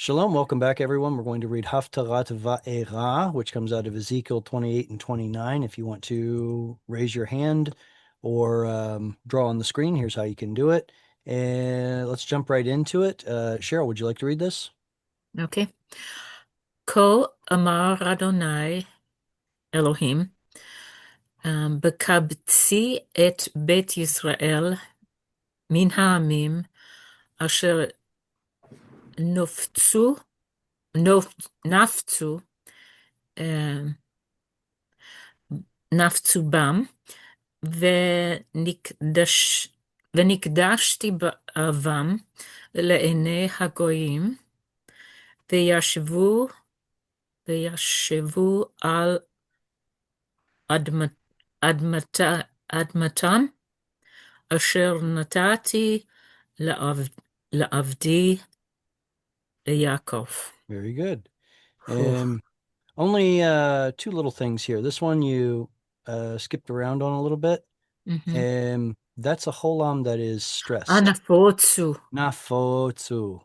Shalom, welcome back, everyone. We're going to read Haftarah Va'era, which comes out of Ezekiel 28 and 29. If you want to raise your hand or draw on the screen, here's how you can do it. And let's jump right into it. Cheryl, would you like to read this? Okay. כה אמר אדוני אלוהים, בקבצי את בית ישראל מן העמים אשר נפצו, נפצו, אה, נפצו בם, ונקדש, ונקדשתי בם לעיני הגויים, וישבו, וישבו על אדמת, אדמתם, אשר נתתי לעבדי ליעקב. Very good. Whew. Only two little things here. This one you skipped around on a little bit. Mhm. That's a holam that is stressed. Anafotsu. Nafotsu.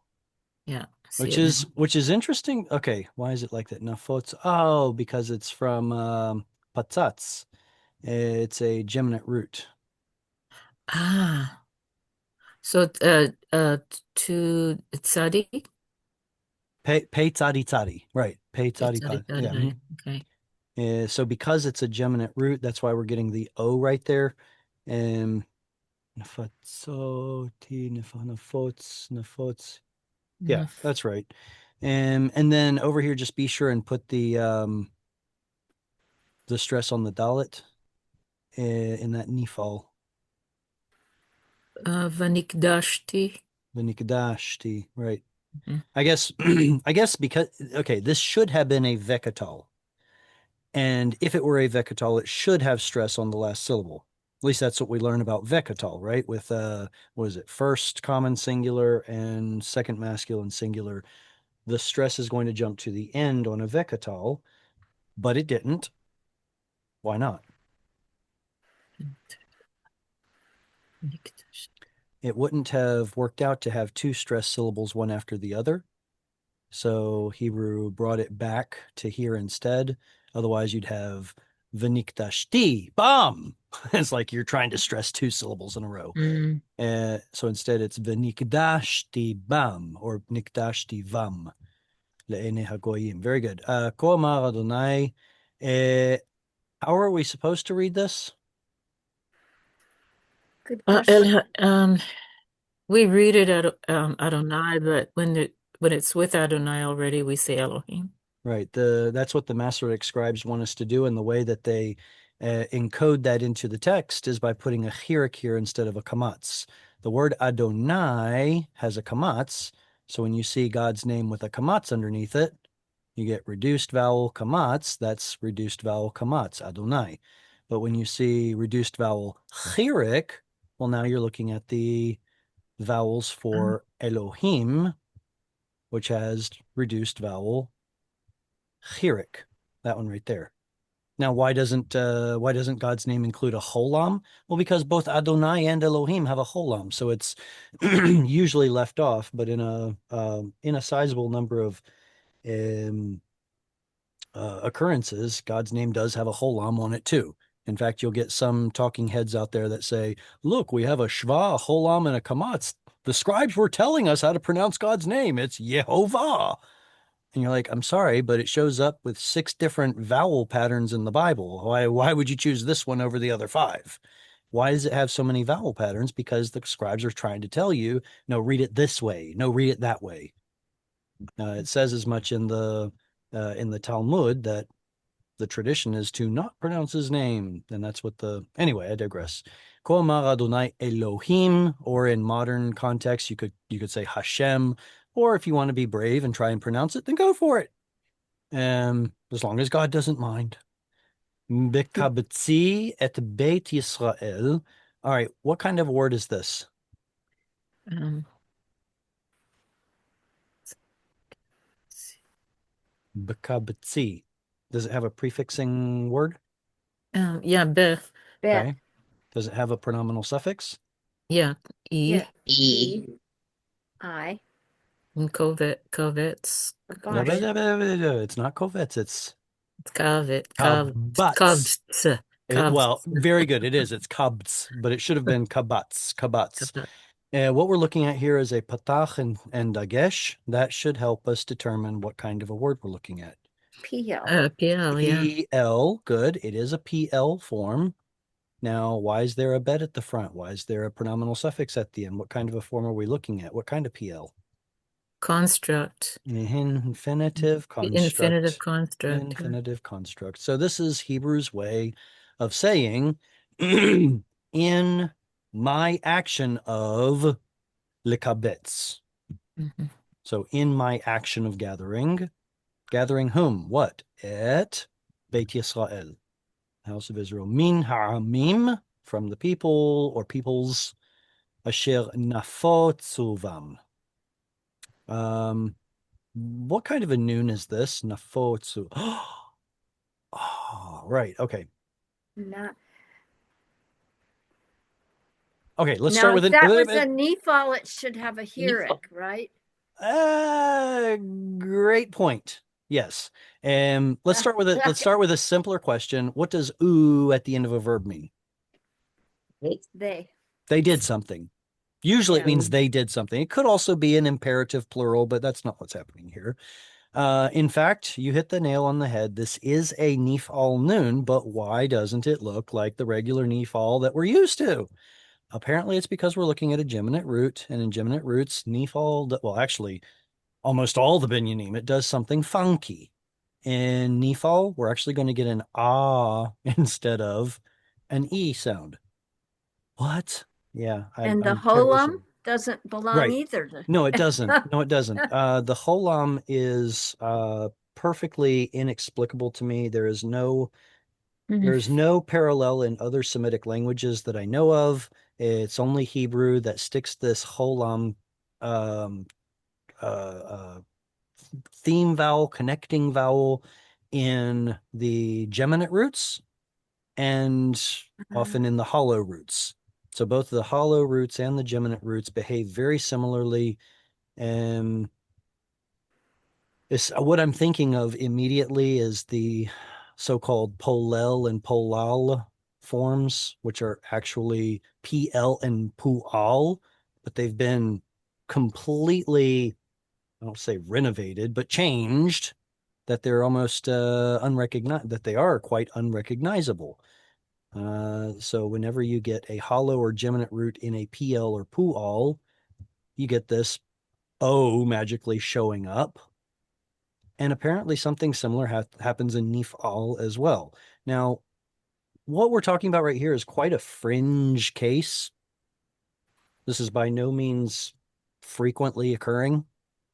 Yeah, see Which it now. is interesting. Okay, why is it like that? Nafotsu. Oh, because it's from patzatz. It's a geminate root. Ah, so to tzadi, Pei tzadi tzadi. Right. Pei tzadi tzadi, pad. Yeah. Mhm. okay. So because it's a geminate root, that's why we're getting the O right there. Um, nafatzoti, nafots, nafots. Yeah, Enough. that's right. And then over here, just be sure and put the stress on the dalet in that nifal. Vanikdashti. The nikdashti, right. Mhm. I guess I guess because okay, this should have been a vekatal. And if it were a vekatal, it should have stress on the last syllable. At least that's what we learn about vekatal, right? With what is it? First common singular and second masculine singular. The stress is going to jump to the end on a vekatal, but it didn't. Why not? Vanikdashti. It wouldn't have worked out to have two stress syllables one after the other. So Hebrew brought it back to here instead. Otherwise, you'd have V'nikdashti, bam. It's like you're trying to stress two syllables in a row. Mm. So instead, it's V'nikdashti bam or Nikdashti vam le'enei hagoyim. Very good. Ko amar Adonai. How are we supposed to read this? Good Uh, question. El, um, we read it at Adonai, but when it's with Adonai already, we say Elohim. Right. That's what the Masoretic scribes want us to do, and the way that they encode that into the text is by putting a chirik here instead of a kamatz. The word Adonai has a kamatz, so when you see God's name with a kamatz underneath it, you get reduced vowel kamatz. That's reduced vowel kamatz, Adonai. But when you see reduced vowel chirik, well, now you're looking at the vowels Um, for Elohim, which has reduced vowel chirik, that one right there. Now, why doesn't God's name include a holam? Well, because both Adonai and Elohim have a holam, so it's usually left off. But in a sizable number of um, occurrences, God's name does have a holam on it too. In fact, you'll get some talking heads out there that say, "Look, we have a shva, a holam, and a kamatz. The scribes were telling us how to pronounce God's name. It's Yehovah." And you're like, I'm sorry, but it shows up with six different vowel patterns in the Bible. Why would you choose this one over the other five? Why does it have so many vowel patterns? Because the scribes are trying to tell you, no, read it this way. No, read it that way. It says as much in the Talmud that the tradition is to not pronounce his name. And that's what anyway, I digress. Ko amar Adonai Elohim, or in modern context, you could say Hashem, or if you want to be brave and try and pronounce it, then go for it. As long as God doesn't mind. Bekabetzi et Beit Yisrael. All right, what kind of word is this? um, Bekabetzi. Does it have a prefixing word? yeah, Bet. Okay. Does it have a pronominal suffix? yeah, E, Yeah. E. I. And Kovets. Oh, gosh. It's not Kovets, it's It's Kavet. Kabatz. Well, Kavs. very good. It is. It's kabts, but it should have been kabatz. Kabatz. Kabat. What we're looking at here is a patach and dagesh. That should help us determine what kind of a word we're looking at. PL. PL, yeah. PL, good. It is a PL form. Now, why is there a bet at the front? Why is there a pronominal suffix at the end? What kind of a form are we looking at? What kind of PL? Construct. Infinitive The infinitive construct. construct. Infinitive construct. So this is Hebrew's way of saying, in my action of likabetz. Mhm. So in my action of gathering whom? What? Et Beit Yisrael, house of Israel. Min ha'amim, from the people or peoples, asher nafot suvam. What kind of a noon is this? Nafotsu. Oh, right. Okay. Not. Okay, let's Now, start with if an that was a Nephal, it should have a Nephal. Hirik, right? great point. Yes. Let's start with a simpler question. What does oo at the end of a verb mean? They. They did something. Usually it Yeah. means they did something. It could also be an imperative plural, but that's not what's happening here. In fact, you hit the nail on the head. This is a Nifal noon, but why doesn't it look like the regular Nifal that we're used to? Apparently, it's because we're looking at a geminate root, and in geminate roots, Nifal, well, actually, almost all the Binyanim, it does something funky. In Nifal, we're actually going to get an ah instead of an e sound. What? Yeah, And the I'm terribly Holam sorry. doesn't belong Right. either. No, it doesn't. No, it doesn't. The holam is perfectly inexplicable to me. There's no parallel in other Semitic languages that I know of. It's only Hebrew that sticks this holam um, uh, uh, theme vowel, connecting vowel in the geminate roots and often in the hollow roots. So both the hollow roots and the geminate roots behave very similarly. And what I'm thinking of immediately is the so-called polel and polal forms, which are actually PL and pual, but they've been completely, I don't say renovated, but changed that they're almost unrecognized, that they are quite unrecognizable. So whenever you get a hollow or geminate root in a PL or pual, you get this O magically showing up. And apparently something similar happens in Nifal as well. Now, what we're talking about right here is quite a fringe case. This is by no means frequently occurring.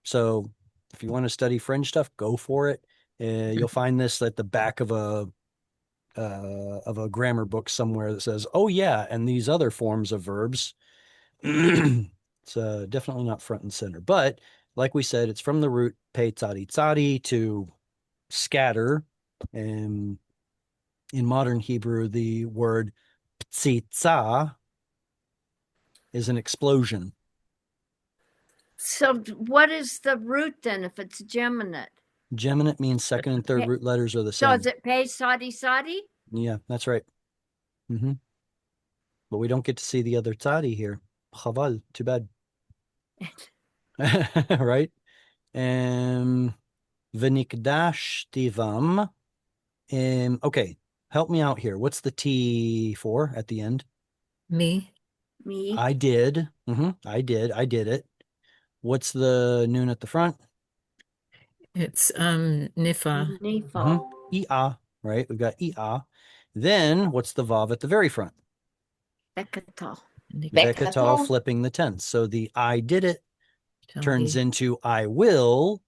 So if you want to study fringe stuff, go for it. You'll find this at the back of a grammar book somewhere that says, "Oh yeah, and these other forms of verbs." It's definitely not front and center, but like we said, it's from the root pe tzadi tzadi to scatter. And in modern Hebrew, the word ptzitza is an explosion. So, what is the root then if it's geminate? Geminate means second and third root letters are the So, same. is it Pe Sadi Sadi? Yeah, that's right. But we don't get to see the other tzadi here. Chaval, too bad. Right? V'nikdash tivam. Okay, help me out here. What's the T for at the end? Me. Me. I did. I did it. What's the noon at the front? It's Nifa. Nephal. Ia, right? We've got Ia. Then what's the Vav at the very front? Bekatal. Vekatal flipping the tense. So the I did it turns into I will.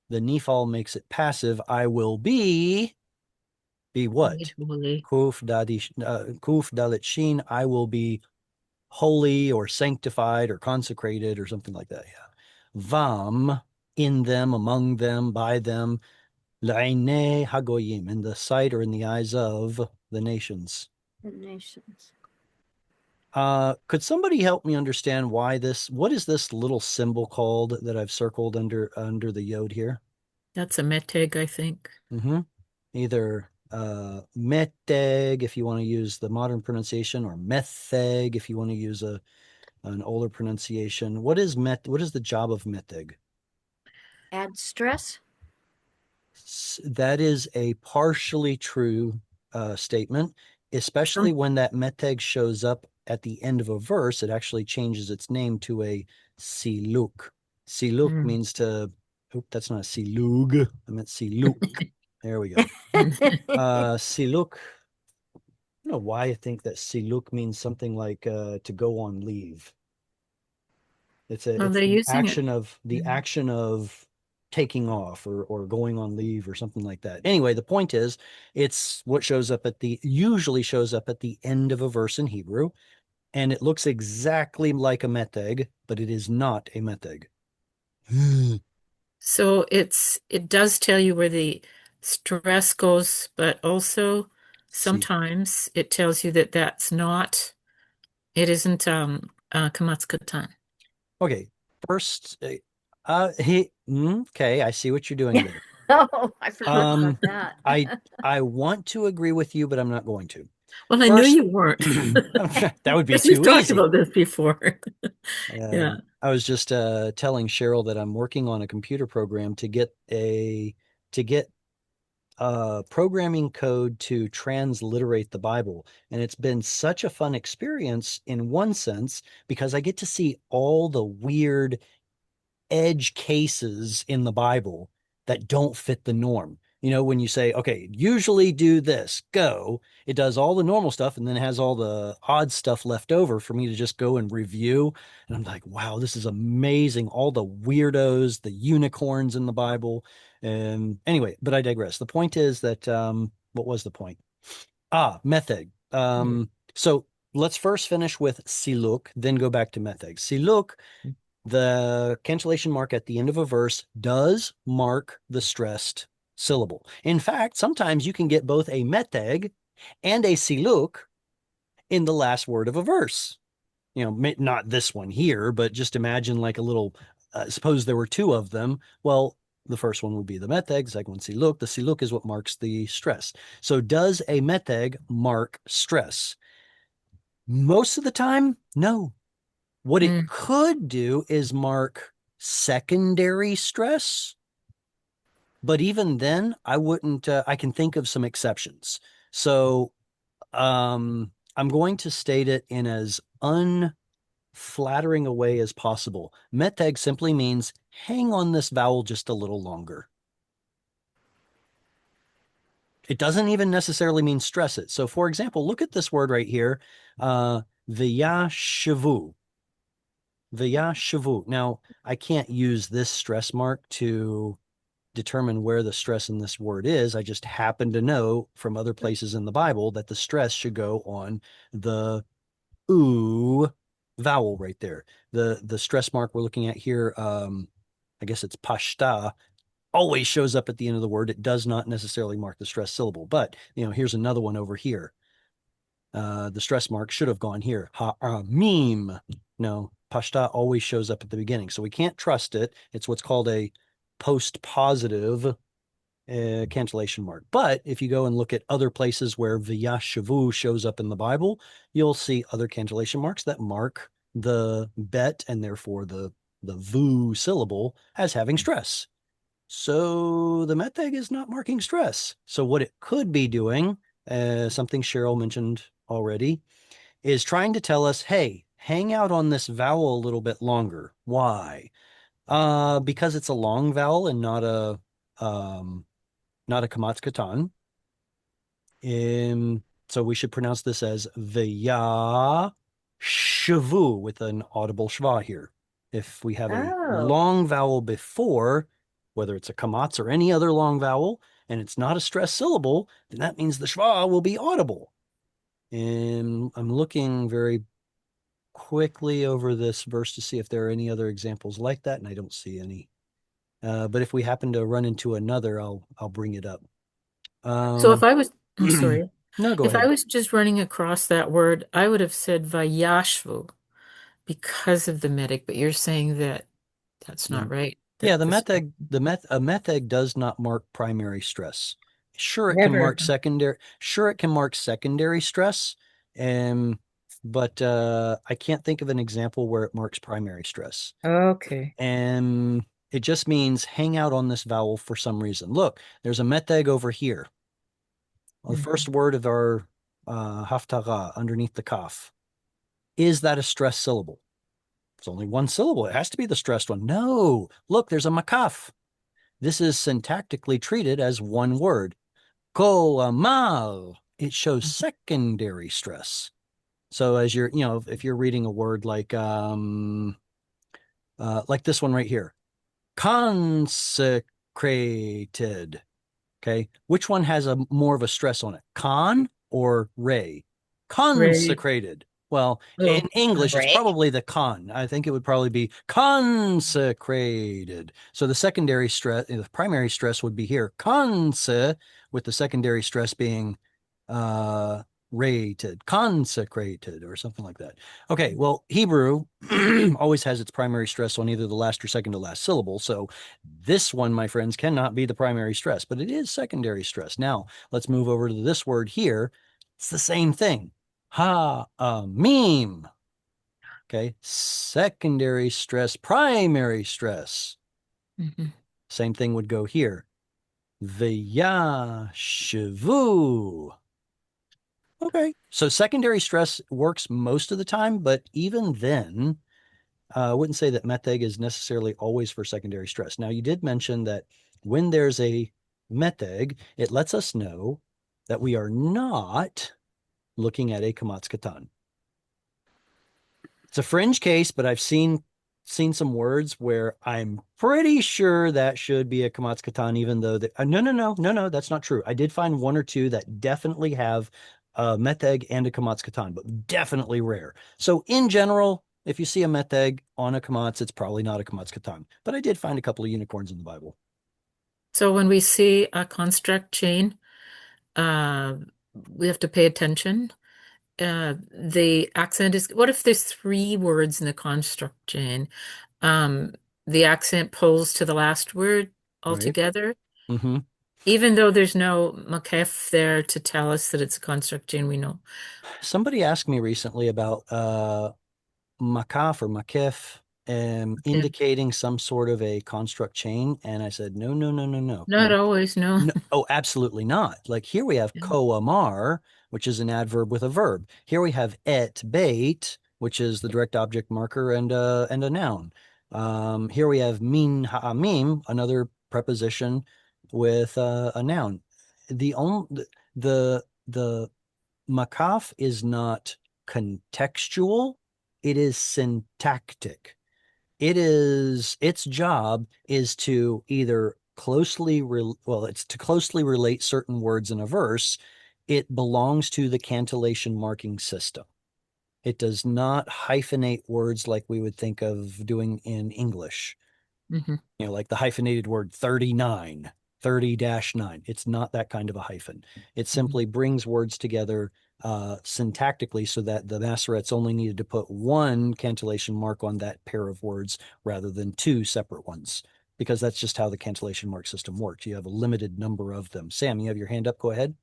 The Nifal makes it passive. I will be. Be what? Kuf dalit shin. I will be holy or sanctified or consecrated or something like that. Yeah. Vam, in them, among them, by them. L'einei hagoyim, in the sight or in the eyes of the nations. The nations. Could somebody help me understand what is this little symbol called that I've circled under the yod here? That's a meteg, I think. Mm-hmm. Either meteg if you want to use the modern pronunciation, or metheg if you want to use an older pronunciation. What is the job of meteg? Add stress. That is a partially true statement, especially Um, when that meteg shows up at the end of a verse. It actually changes its name to a siluk. Siluk mm. means to, oh, that's not silug. I meant siluk. There we go. Siluk. I don't know why I think that siluk means something like to go on leave. Well, It's they're using it. the Mm. action of taking off or going on leave or something like that. Anyway, the point is it's what shows up usually shows up at the end of a verse in Hebrew, and it looks exactly like a meteg, but it is not a meteg. So it does tell you where the stress goes, but also See. sometimes it tells you that it isn't kamatz katan. Okay. First okay, I see what you're doing there. Oh, I forgot Um about that. I want to agree with you, but I'm not going to. Well, I knew First, you weren't. that would be Because we've too talked easy. about this before. Yeah. I was just telling Cheryl that I'm working on a computer program to get programming code to transliterate the Bible, and it's been such a fun experience in one sense because I get to see all the weird edge cases in the Bible that don't fit the norm. You know, when you say, okay, usually do this, go, it does all the normal stuff and then has all the odd stuff left over for me to just go and review. And I'm like, wow, this is amazing. All the weirdos, the unicorns in the Bible. And anyway, but I digress. The point is that, what was the point? Metheg. So let's first finish with siluk, then go back to metheg. Siluk, the cancellation mark at the end of a verse, does mark the stressed syllable. In fact, sometimes you can get both a meteg and a siluk in the last word of a verse. You know, not this one here, but just imagine like a little, suppose there were two of them. Well, the first one would be the meteg, the second one siluk. The siluk is what marks the stress. So does a meteg mark stress? Most of the time, no. What it Mm. could do is mark secondary stress, but even then, I wouldn't. I can think of some exceptions. So, I'm going to state it in as unflattering a way as possible. Meteg simply means hang on this vowel just a little longer. It doesn't even necessarily mean stress it. So, for example, look at this word right here, v'yashavu. V'yashavu. Now, I can't use this stress mark to determine where the stress in this word is. I just happen to know from other places in the Bible that the stress should go on the ooh vowel right there. The stress mark we're looking at here, I guess it's pashta, always shows up at the end of the word. It does not necessarily mark the stress syllable, but here's another one over here. The stress mark should have gone here. Meme. No, pashta always shows up at the beginning, so we can't trust it. It's what's called a post-positive cancellation mark. But if you go and look at other places where v'yashavu shows up in the Bible, you'll see other cancellation marks that mark the bet and therefore the vu syllable as having stress. So the meteg is not marking stress. So what it could be doing, something Cheryl mentioned already, is trying to tell us, hey, hang out on this vowel a little bit longer. Why? Because it's a long vowel and um, not a kamatz katan. So we should pronounce this as v'ya shavu with an audible shva here. If we have a Oh, long vowel before, whether it's a kamatz or any other long vowel, and it's not a stressed syllable, then that means the shva will be audible. And I'm looking very quickly over this verse to see if there are any other examples like that, and I don't see any. But if we happen to run into another, I'll bring it up. So if Um, I was, I'm sorry. No, go If I ahead. was just running across that word, I would have said vayashvu because of the medic, but you're saying that that's not The, right. yeah, That this a method does not mark primary stress. Sure, it can never. mark secondary. Sure, it can mark secondary stress, um, but I can't think of an example where it marks primary stress. Okay. And it just means hang out on this vowel for some reason. Look, there's a meteg over here. Well, the Mhm. first word of our haftarah underneath the kaf. Is that a stressed syllable? It's only one syllable. It has to be the stressed one. No, look, there's a makaf. This is syntactically treated as one word. Kol amal. It shows secondary stress. So as you're, if you're reading a word like this one right here, consecrated. Okay. Which one has a more of a stress on it? Con or ray? Ray. Consecrated. Well, Oh, in English, it's Ray. probably the con. I think it would probably be consecrated. So the secondary stress, the primary stress would be here. Conse, with the secondary stress being uh rated, consecrated, or something like that. Okay, well, Hebrew always has its primary stress on either the last or second to last syllable. So this one, my friends, cannot be the primary stress, but it is secondary stress. Now, let's move over to this word here. It's the same thing. Ha, meme. Okay. Secondary stress, primary stress. mhm. Same thing would go here. V'yashivu. Okay. So secondary stress works most of the time, but even then, I wouldn't say that metheg is necessarily always for secondary stress. Now, you did mention that when there's a metheg, it lets us know that we are not looking at a kamatz katan. It's a fringe case, but I've seen some words where I'm pretty sure that should be a kamatz katan, even though no, that's not true. I did find one or two that definitely have a metheg and a kamatz katan, but definitely rare. So in general, if you see a metheg on a kamatz, it's probably not a kamatz katan. But I did find a couple of unicorns in the Bible. So when we see a construct chain, uh, we have to pay attention. The accent is, what if there's three words in the construct chain? Um, the accent pulls to the last word Right? altogether, Mm-hmm. even though there's no makef there to tell us that it's a construct chain, we know. Somebody asked me recently about makaf or makif Okay. indicating some sort of a construct chain. And I said, no, no, no, no, no, Not no. always, no. No, oh, absolutely not. Like here we have ko amar, which is an adverb with a verb. Here we have et bait, which is the direct object marker and a noun. Here we have min ha'amim, another preposition with a noun. The only the makaf is not contextual, it is syntactic. Its job is to either it's to closely relate certain words in a verse. It belongs to the cantillation marking system. It does not hyphenate words like we would think of doing in English, Hmm. like the hyphenated word 39, 30-9. It's not that kind of a hyphen. It Hmm. simply brings words together syntactically so that the Masoretes only needed to put one cantillation mark on that pair of words rather than two separate ones, because that's just how the cantillation mark system works. You have a limited number of them. Sam, you have your hand up. Go ahead.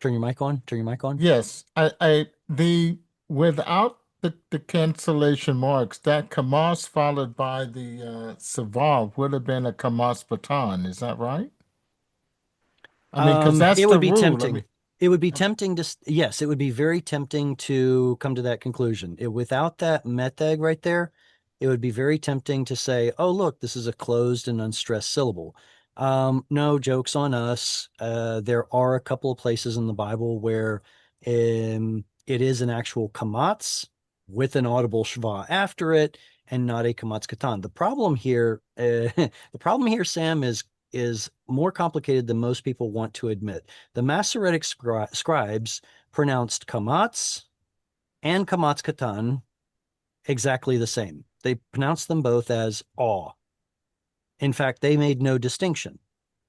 Turn your mic on. Turn your mic on. Yes, the without the cancellation marks, that Kamas followed by the Saval would have been a Kamas baton. Is that right? I mean, because that's It the would be rule. I tempting. mean, It would be tempting to, yes, it would be very tempting to come to that conclusion. Without that metag right there, it would be very tempting to say, oh, look, this is a closed and unstressed syllable. No, jokes on us. There are a couple of places in the Bible where it is an actual kamatz with an audible shva after it and not a kamatz katan. The problem here, Sam, is more complicated than most people want to admit. The Masoretic scribes pronounced kamatz and kamatz katan exactly the same. They pronounced them both as aw. In fact, they made no distinction.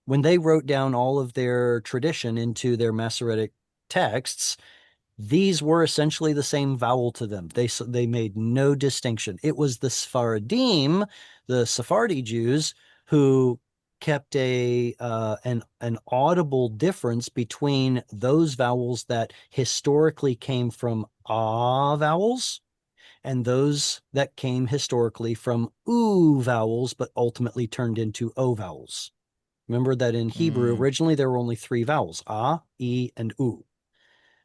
when they wrote down all of their tradition into their Masoretic texts, these were essentially the same vowel to them. They made no distinction. It was the Sephardim, the Sephardi Jews, who kept an audible difference between those vowels that historically came from ah vowels and those that came historically from oo vowels, but ultimately turned into o vowels. Remember that in Hebrew, originally there were only three vowels, ah, e, and u.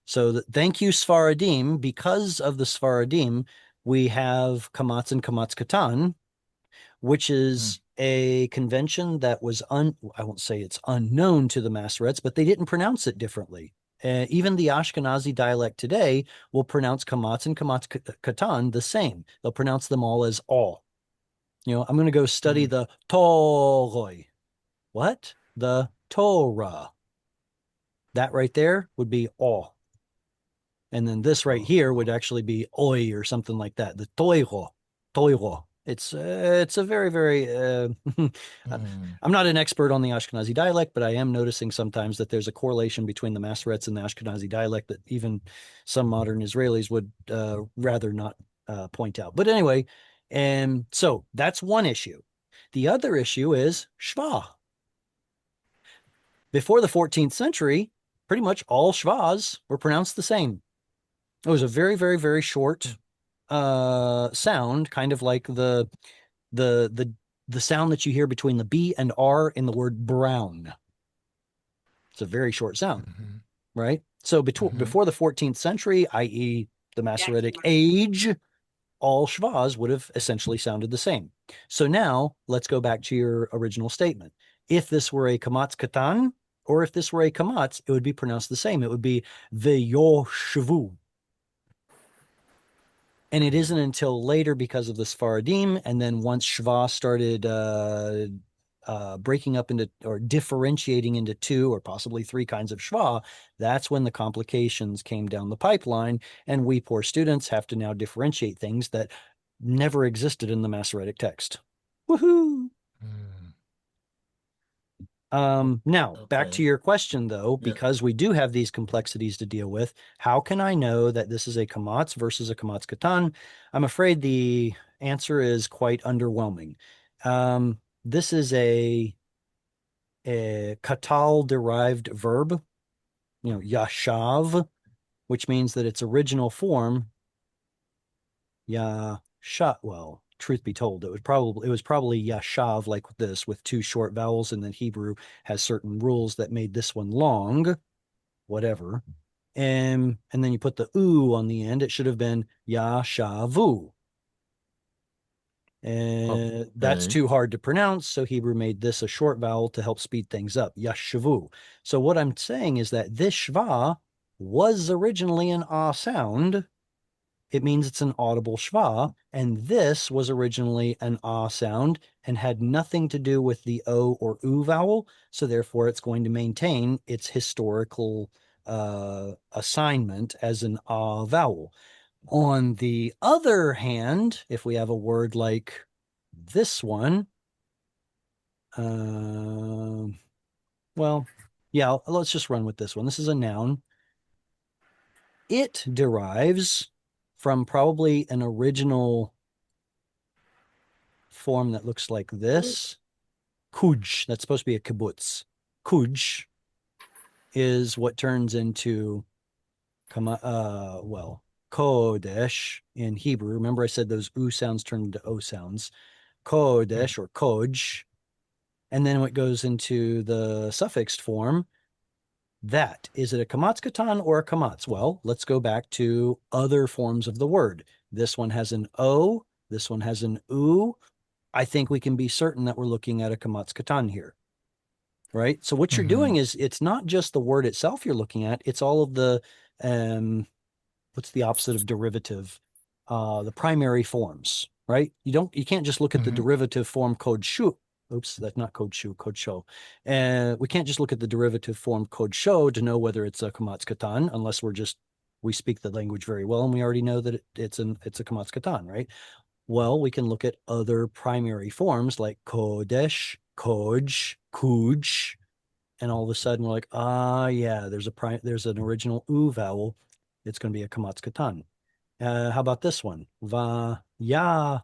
So thank you, Sfaradim. Because of the Sfaradim, we have Kamatz and Kamatz Katan, which is a convention that was I won't say it's unknown to the Masoretes, but they didn't pronounce it differently. Even the Ashkenazi dialect today will pronounce Kamatz and Kamatz Katan the same. They'll pronounce them all as all. I'm going to go study the Torah. What? The Torah. That right there would be all. And then this right here would actually be oi or something like that. The toiro. It's a very, very, I'm not an expert on the Ashkenazi dialect, but I am noticing sometimes that there's a correlation between the Masoretes and the Ashkenazi dialect that even some modern Israelis would rather not point out. But anyway, and so that's one issue. The other issue is Shva. Before the 14th century, pretty much all Shvas were pronounced the same. It was a very, very, very short sound, kind of like the sound that you hear between the B and R in the word brown. It's a very short sound, right? So before the 14th century, i.e. the Masoretic age, all Shvas would have essentially sounded the same. So now let's go back to your original statement. If this were a Kamatz Katan, or if this were a Kamatz, it would be pronounced the same. It would be Veyoshvu. And it isn't until later because of the Sfaradim, and then once Shva started breaking up into or differentiating into two or possibly three kinds of Shva, that's when the complications came down the pipeline, and we poor students have to now differentiate things that never existed in the Masoretic text. Woohoo! Now, back to your question, though, because we do have these complexities to deal with, how can I know that this is a Kamatz versus a Kamatz Katan? I'm afraid the answer is quite underwhelming. This is a Katal-derived verb, yashav, which means that its original form, well, truth be told, it was probably yashav like this with two short vowels, and then Hebrew has certain rules that made this one long, whatever. And then you put the u on the end. It should have been yashavu. And that's too hard to pronounce, so Hebrew made this a short vowel to help speed things up, yashavu. So what I'm saying is that this shva was originally an ah sound. It means it's an audible shva, and this was originally an ah sound and had nothing to do with the o or u vowel, so therefore it's going to maintain its historical assignment as an ah vowel. On the other hand, if we have a word like this one, well, yeah, let's just run with this one. This is a noun. It derives from probably an original form that looks like this. Kuj, that's supposed to be a kibbutz. Kuj is what turns into, kodesh in Hebrew. Remember I said those u sounds turn into o sounds. Kodesh or koj. And then what goes into the suffixed form, that. Is it a kamatz katan or a kamatz? Well, let's go back to other forms of the word. This one has an o, this one has an u. I think we can be certain that we're looking at a kamatz katan here, right? So what you're doing is, it's not just the word itself you're looking at, it's all of the, what's the opposite of derivative? The primary forms, right? You can't just look at the derivative form code shu. Oops, that's not code shu, code show. And we can't just look at the derivative form code show to know whether it's a kamatz katan, unless we speak the language very well and we already know that it's a kamatz katan, right? Well, we can look at other primary forms like kodesh, koj, kuj, and all of a sudden we're like, yeah, there's an original oo vowel. It's going to be a kamatz katan. How about this one? Va ya.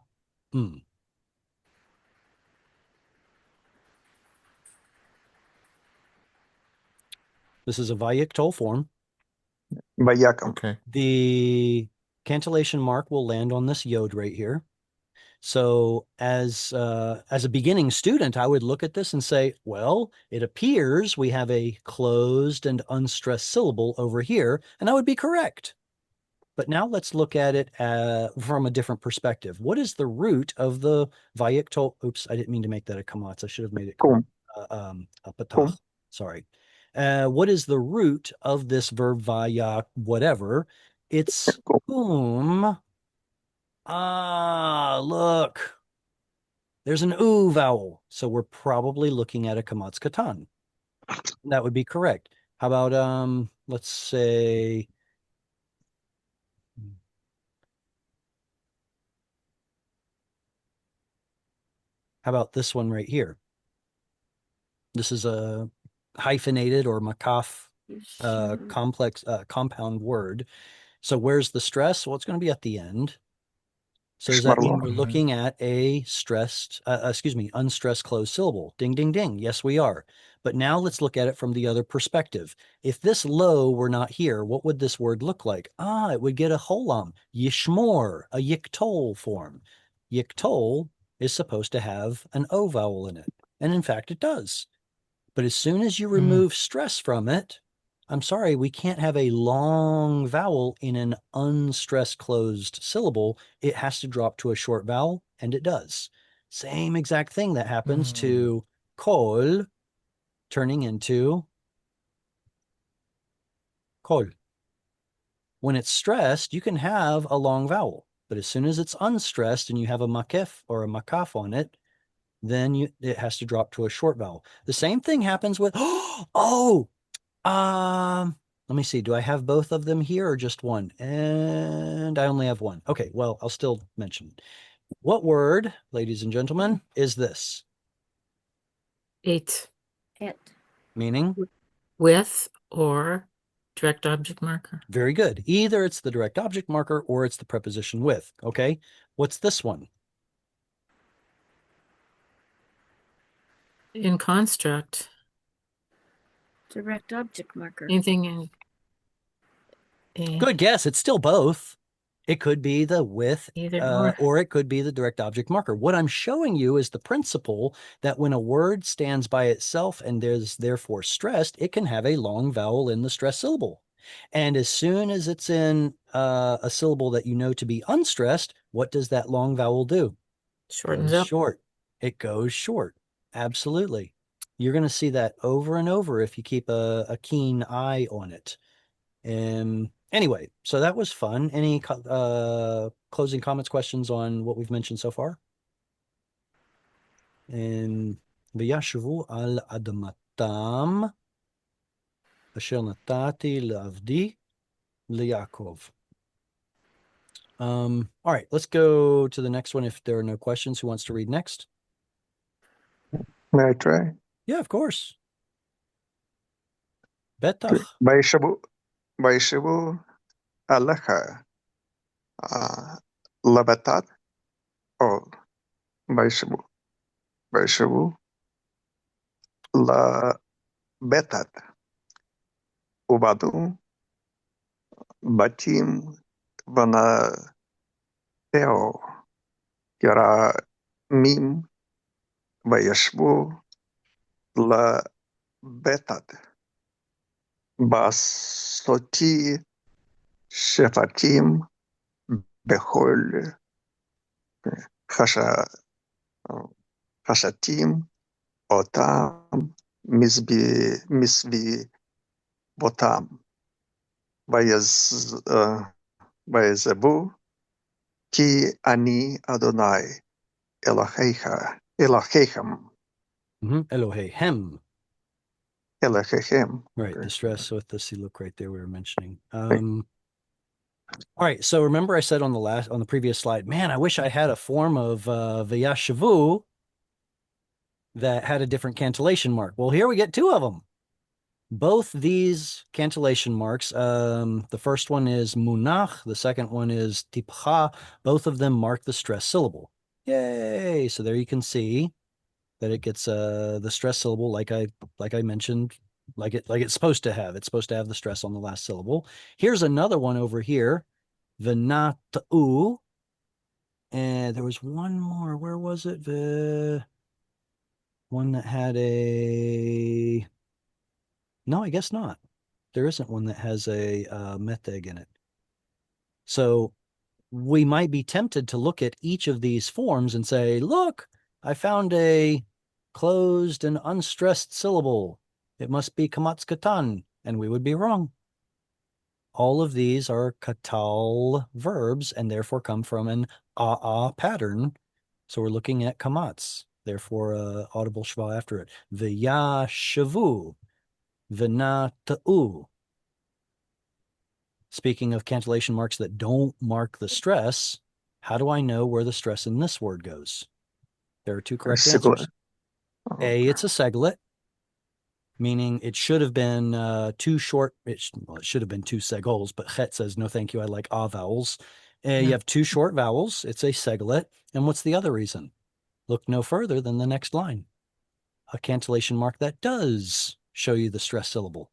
This is a vayik toll form. Vayakam. Okay. The cantillation mark will land on this yod right here. So as a beginning student, I would look at this and say, well, it appears we have a closed and unstressed syllable over here, and I would be correct. But now let's look at it from a different perspective. What is the root of the vayik? Oops, I didn't mean to make that a kamatz. I should have made it Kum. a patach. Kum. Sorry. What is the root of this verb vayak whatever? It's Kum. kum. Look. There's an oo vowel. So we're probably looking at a kamatz katan. That would be correct. How about let's say how about this one right here? This is a hyphenated or makaf complex compound word. So where's the stress? Well, it's going to be at the end. So does that mean Shmarla. we're looking at a unstressed closed syllable? Ding, ding, ding. Yes, we are. But now let's look at it from the other perspective. If this lo were not here, what would this word look like? It would get a holam, yishmor, a yiktol form. Yiktol is supposed to have an o vowel in it. And in fact, it does. But as soon as you remove stress from it, I'm sorry, we can't have a long vowel in an unstressed closed syllable. It has to drop to a short vowel, and it does. Same exact thing that happens to kol turning into kol. When it's stressed, you can have a long vowel, but as soon as it's unstressed and you have a makef or a makaf on it, then it has to drop to a short vowel. The same thing happens with, let me see. Do I have both of them here or just one? And I only have one. Okay, well, I'll still mention it. What word, ladies and gentlemen, is this? 8. It. Meaning? With or direct object marker. Very good. Either it's the direct object marker or it's the preposition with. Okay, what's this one? In construct, Direct object marker. anything in a Good guess. It's still both. It could be the with, either or it could be the direct object marker. What I'm showing you is the principle that when a word stands by itself and there's therefore stressed, it can have a long vowel in the stressed syllable. And as soon as it's in a syllable that you know to be unstressed, what does that long vowel do? shortens Goes up. short. It goes short. Absolutely. You're going to see that over and over if you keep a keen eye on it. Anyway, so that was fun. Any closing comments, questions on what we've mentioned so far? וישבו על אדמתם אשר נתתי לעבדי ליעקב. All right, let's go to the next one if there are no questions. Who wants to read next? May I try? Yeah, of course. בטח. וישבו עליך לבטאת, או וישבו לבטאת, ובנו בתים ונטעו כרמים, וישבו לבטאת, בסוטי שפטים בכל חשתים אותם מסביבותם, ויעזבו כי אני אדוני אלוהיכם. Elohim. Elohim. Right, Okay. the stress with the siluk right there we were mentioning. All right, so remember I said on the previous slide, man, I wish I had a form of Vayashavu that had a different cantillation mark. Well, here we get two of them. both these cantillation marks, the first one is munach, the second one is tipcha. Both of them mark the stress syllable. Yay! So there you can see that it gets the stress syllable, like I mentioned, like it's supposed to have. It's supposed to have the stress on the last syllable. Here's another one over here, v'nat'u, and there was one more. Where was it? The one that had a. No, I guess not. There isn't one that has a meteg in it. So we might be tempted to look at each of these forms and say, look, I found a closed and unstressed syllable. It must be kamatz katan, and we would be wrong. All of these are katal verbs and therefore come from an a pattern. So we're looking at kamatz, therefore audible shva after it. V'ya shavu, v'na ta'u. Speaking of cantillation marks that don't mark the stress, how do I know where the stress in this word goes? There are two correct Siglet. answers. A, it's a seglet, meaning it should have been too short. It should have been two segols, but Chet says, no, thank you. I like ah vowels. You have two short vowels. It's a seglet. And what's the other reason? Look no further than the next line. A cantillation mark that does show you the stress syllable.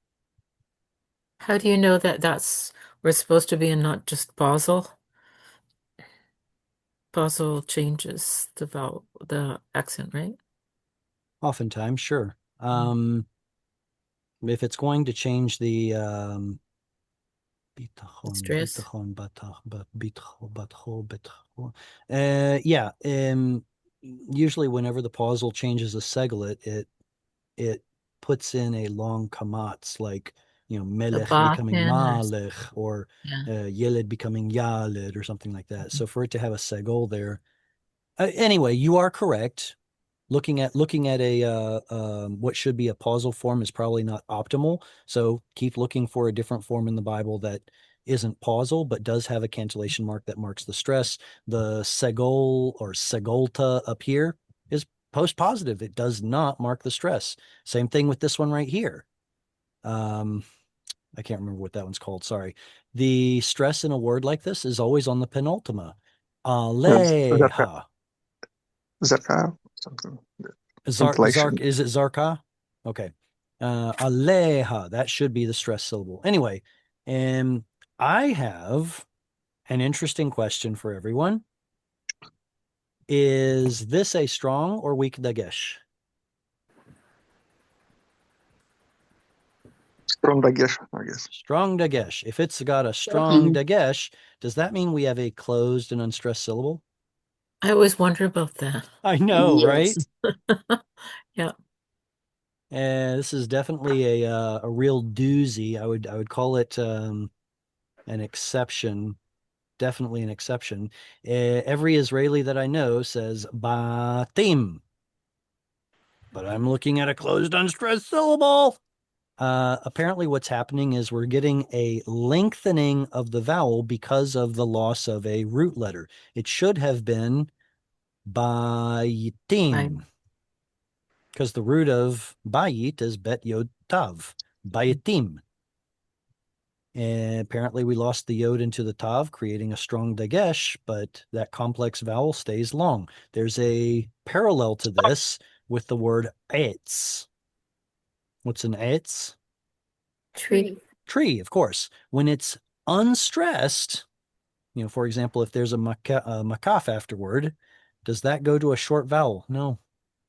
How do you know that that's where it's supposed to be and not just Basel? Basel changes the vowel, the accent, right? Oftentimes, sure. If it's going to change the Stress. yeah. Usually whenever the pausal changes a seglet, it puts in a long kamatz, like, melech becoming malech, or yeled becoming yaled, or something like that. So for it to have a segol there. Anyway, you are correct. Looking at a what should be a pausal form is probably not optimal. So keep looking for a different form in the Bible that isn't pausal but does have a cantillation mark that marks the stress. The segol or segolta up here is post positive. It does not mark the stress. Same thing with this one right here. I can't remember what that one's called. Sorry. The stress in a word like this is always on the penultima. Aleha. Zaka, something. Zark, is it Zarka? Okay. Aleha, that should be the stress syllable. Anyway, I have an interesting question for everyone. Is this a strong or weak dagesh? Strong dagesh, I guess. Strong dagesh. If it's got a strong dagesh, does that mean we have a closed and unstressed syllable? I always wonder about that. I know, right? Yeah. This is definitely a real doozy. I would call it an exception. Definitely an exception. Every Israeli that I know says batim, but I'm looking at a closed unstressed syllable. Apparently what's happening is we're getting a lengthening of the vowel because of the loss of a root letter. It should have been bayitim, because the root of bayit is bet yod tav, bayitim. And apparently we lost the yod into the tav, creating a strong dagesh, but that complex vowel stays long. There's a parallel to this with the word etz. What's an etz? Tree. Tree, of course. When it's unstressed, for example, if there's a makaf afterward, does that go to a short vowel? No.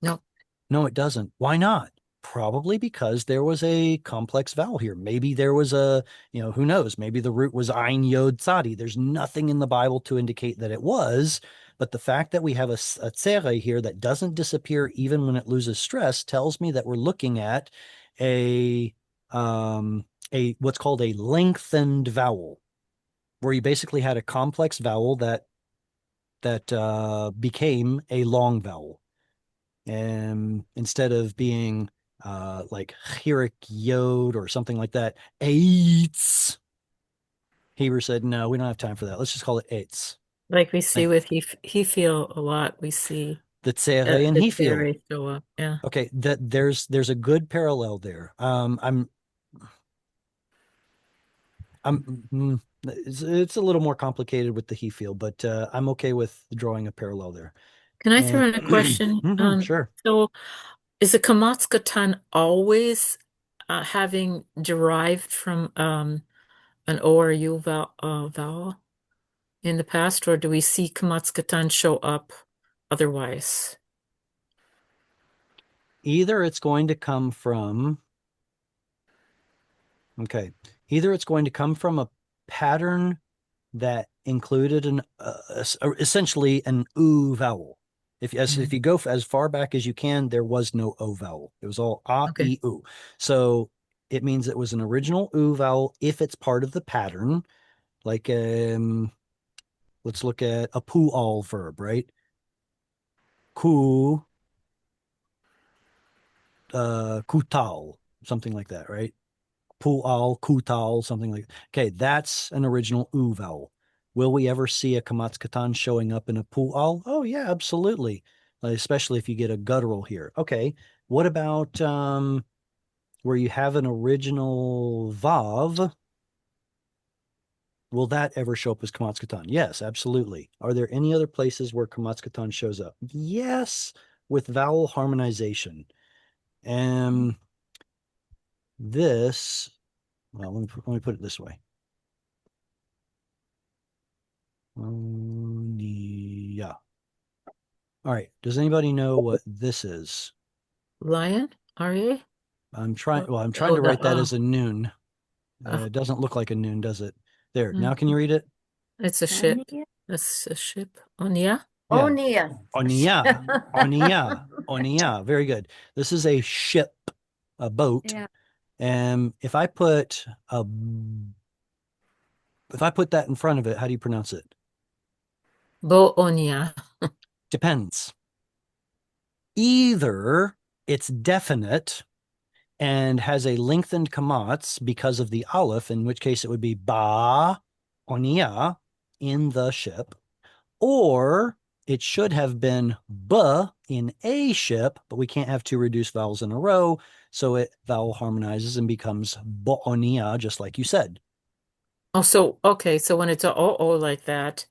No. No, it doesn't. Why not? Probably because there was a complex vowel here. Maybe there was a, who knows? Maybe the root was ein yod tzadi. There's nothing in the Bible to indicate that it was, but the fact that we have a tzere here that doesn't disappear even when it loses stress tells me that we're looking at a what's called a lengthened vowel, where you basically had a complex vowel that became a long vowel. And instead of being like chirik yod or something like that, eitz. Heber said, no, we don't have time for that. Let's just call it eitz. Like we see with he feel a lot. We see The tzere and he feel. show up. Yeah. Okay, that there's a good parallel there. I'm It's a little more complicated with the he feel, but I'm okay with drawing a parallel there. Can I And throw in a question? sure. So is the Kamatskatan always having derived from an O or U vowel in the past, or do we see Kamatskatan show up otherwise? Either it's going to come from either it's going to come from a pattern that included an essentially an oo vowel. If you go as far back as you can, there was no o vowel. It was all a Okay. e oo. So it means it was an original oo vowel if it's part of the pattern. Like let's look at a pu'al verb, right? Ku kutal, something like that, right? Pu'al, kutal, something like that. Okay, that's an original oo vowel. Will we ever see a kamatskatan showing up in a pu'al? Oh yeah, absolutely. Especially if you get a guttural here. Okay, what about where you have an original vav? Will that ever show up as kamatskatan? Yes, absolutely. Are there any other places where kamatskatan shows up? Yes, with vowel harmonization. This, well, let me put it this way. Yeah. All right. Does anybody know what this is? Lion, RA? I'm trying Oh, to write that as oh, a noon. oh, It doesn't look like a noon, does it? There. Now mm. can you read it? It's a ship. Onia? That's a ship. Onia? Yeah. Onia. Onia. Onia. Onia. Very good. This is a ship, a boat. Yeah. And if I put that in front of it, how do you pronounce it? Bo Onia. Depends. Either it's definite and has a lengthened kamatz because of the aleph, in which case it would be ba onia, in the ship, or it should have been b in a ship, but we can't have two reduced vowels in a row, so it vowel harmonizes and becomes bo'onia, just like you said. Oh, so okay, so when it's a O like that,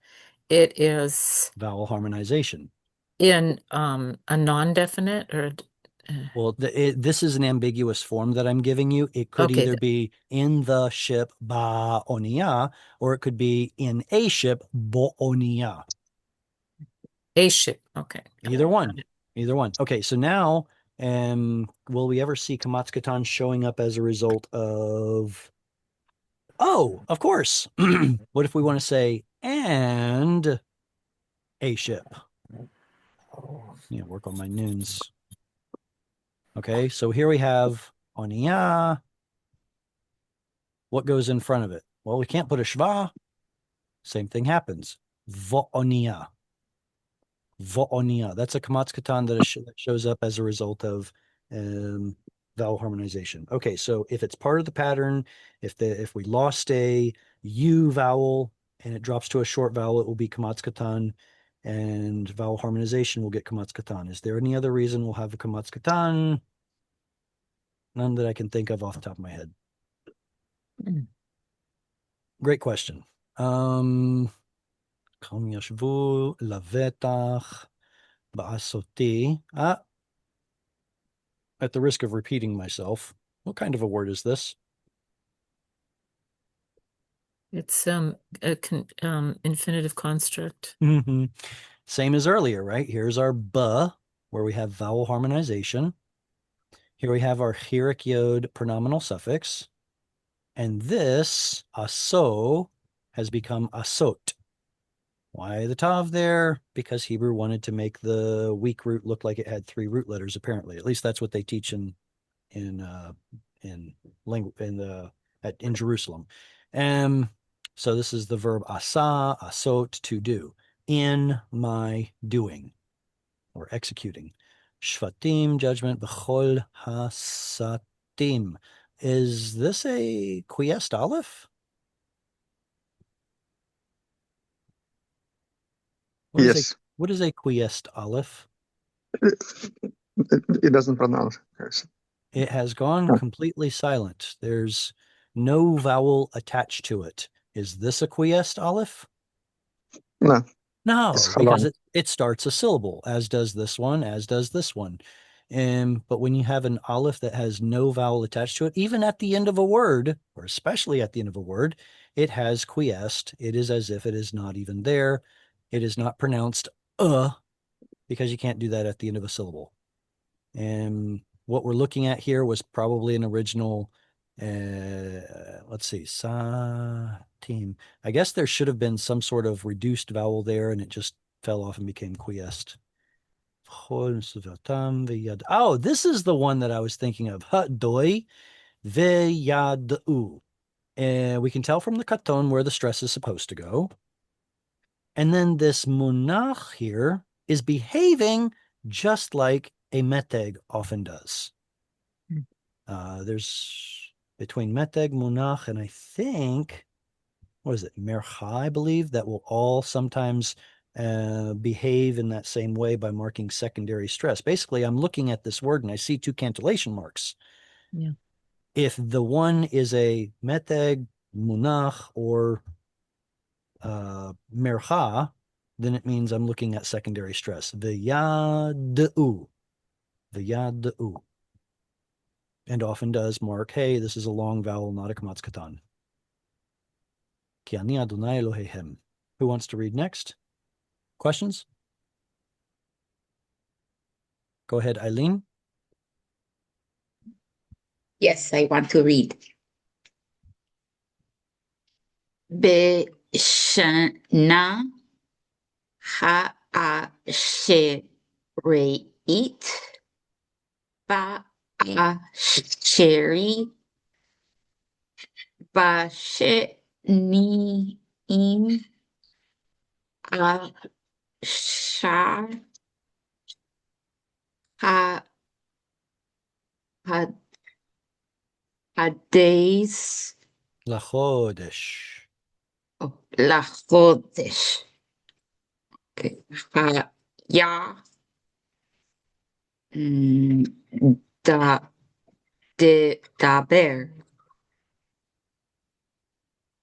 it is Vowel harmonization. in a non-definite or Well, this is an ambiguous form that I'm giving you. It could okay, either be in the ship ba onia, or it could be in a ship bo'onia. a ship. Okay. Either one. Got it. Either one. Okay, so now, will we ever see Kamatskatan showing up as a result of? Oh, of course. What if we want to say and a ship? Yeah, work on my noons. Okay, so here we have onia. What goes in front of it? Well, we can't put a shva. Same thing happens. Vo'onia. Vo'onia. That's a kamatskatan that shows up as a result of vowel harmonization. Okay, so if it's part of the pattern, if we lost a U vowel and it drops to a short vowel, it will be kamatskatan, and vowel harmonization will get kamatskatan. Is there any other reason we'll have a kamatskatan? None that I can think of off the top of my head. Great question. Kam yashvu lavetach ba'asoti. At the risk of repeating myself, what kind of a word is this? It's infinitive construct. Same as earlier, right? Here's our ba, where we have vowel harmonization. Here we have our chirik yod pronominal suffix. And this, aso, has become asot. Why the tav there? Because Hebrew wanted to make the weak root look like it had three root letters, apparently. At least that's what they teach in Jerusalem. So this is the verb asa, asot, to do. In my doing or executing. Shvatim, judgment, b'chol hasatim. Is this a quiesced aleph? Yes. What is a quiesced aleph? It doesn't pronounce. Yes. It has gone Huh. completely silent. There's no vowel attached to it. Is this a quiesced aleph? No, No, it's because halal. it starts a syllable, as does this one, as does this one. But when you have an aleph that has no vowel attached to it, even at the end of a word, or especially at the end of a word, it has quiesced. It is as if it is not even there. It is not pronounced because you can't do that at the end of a syllable. And what we're looking at here was probably an original, let's see, sa team. I guess there should have been some sort of reduced vowel there, and it just fell off and became quiesced. Oh, this is the one that I was thinking of. Ha'doi ve'yad'u. And we can tell from the katon where the stress is supposed to go. And then this munach here is behaving just like a meteg often does. There's between meteg, munach, and I think, what is it, mercha, I believe, that will all sometimes behave in that same way by marking secondary stress. Basically, I'm looking at this word and I see two cantillation marks. Yeah. If the one is a meteg, munach, or mercha, then it means I'm looking at secondary stress. V'yad'u. V'yad'u. And often does mark, hey, this is a long vowel, not a kamatz katan. Ki ani Adonai Elohehem. Who wants to read next? Questions? Go ahead, Eileen. Yes, I want to read. B'shana ha'ashereit ba'asheri b'sheni'im ashar ha'days Lachodesh. lachodesh. Okay. Ya da daber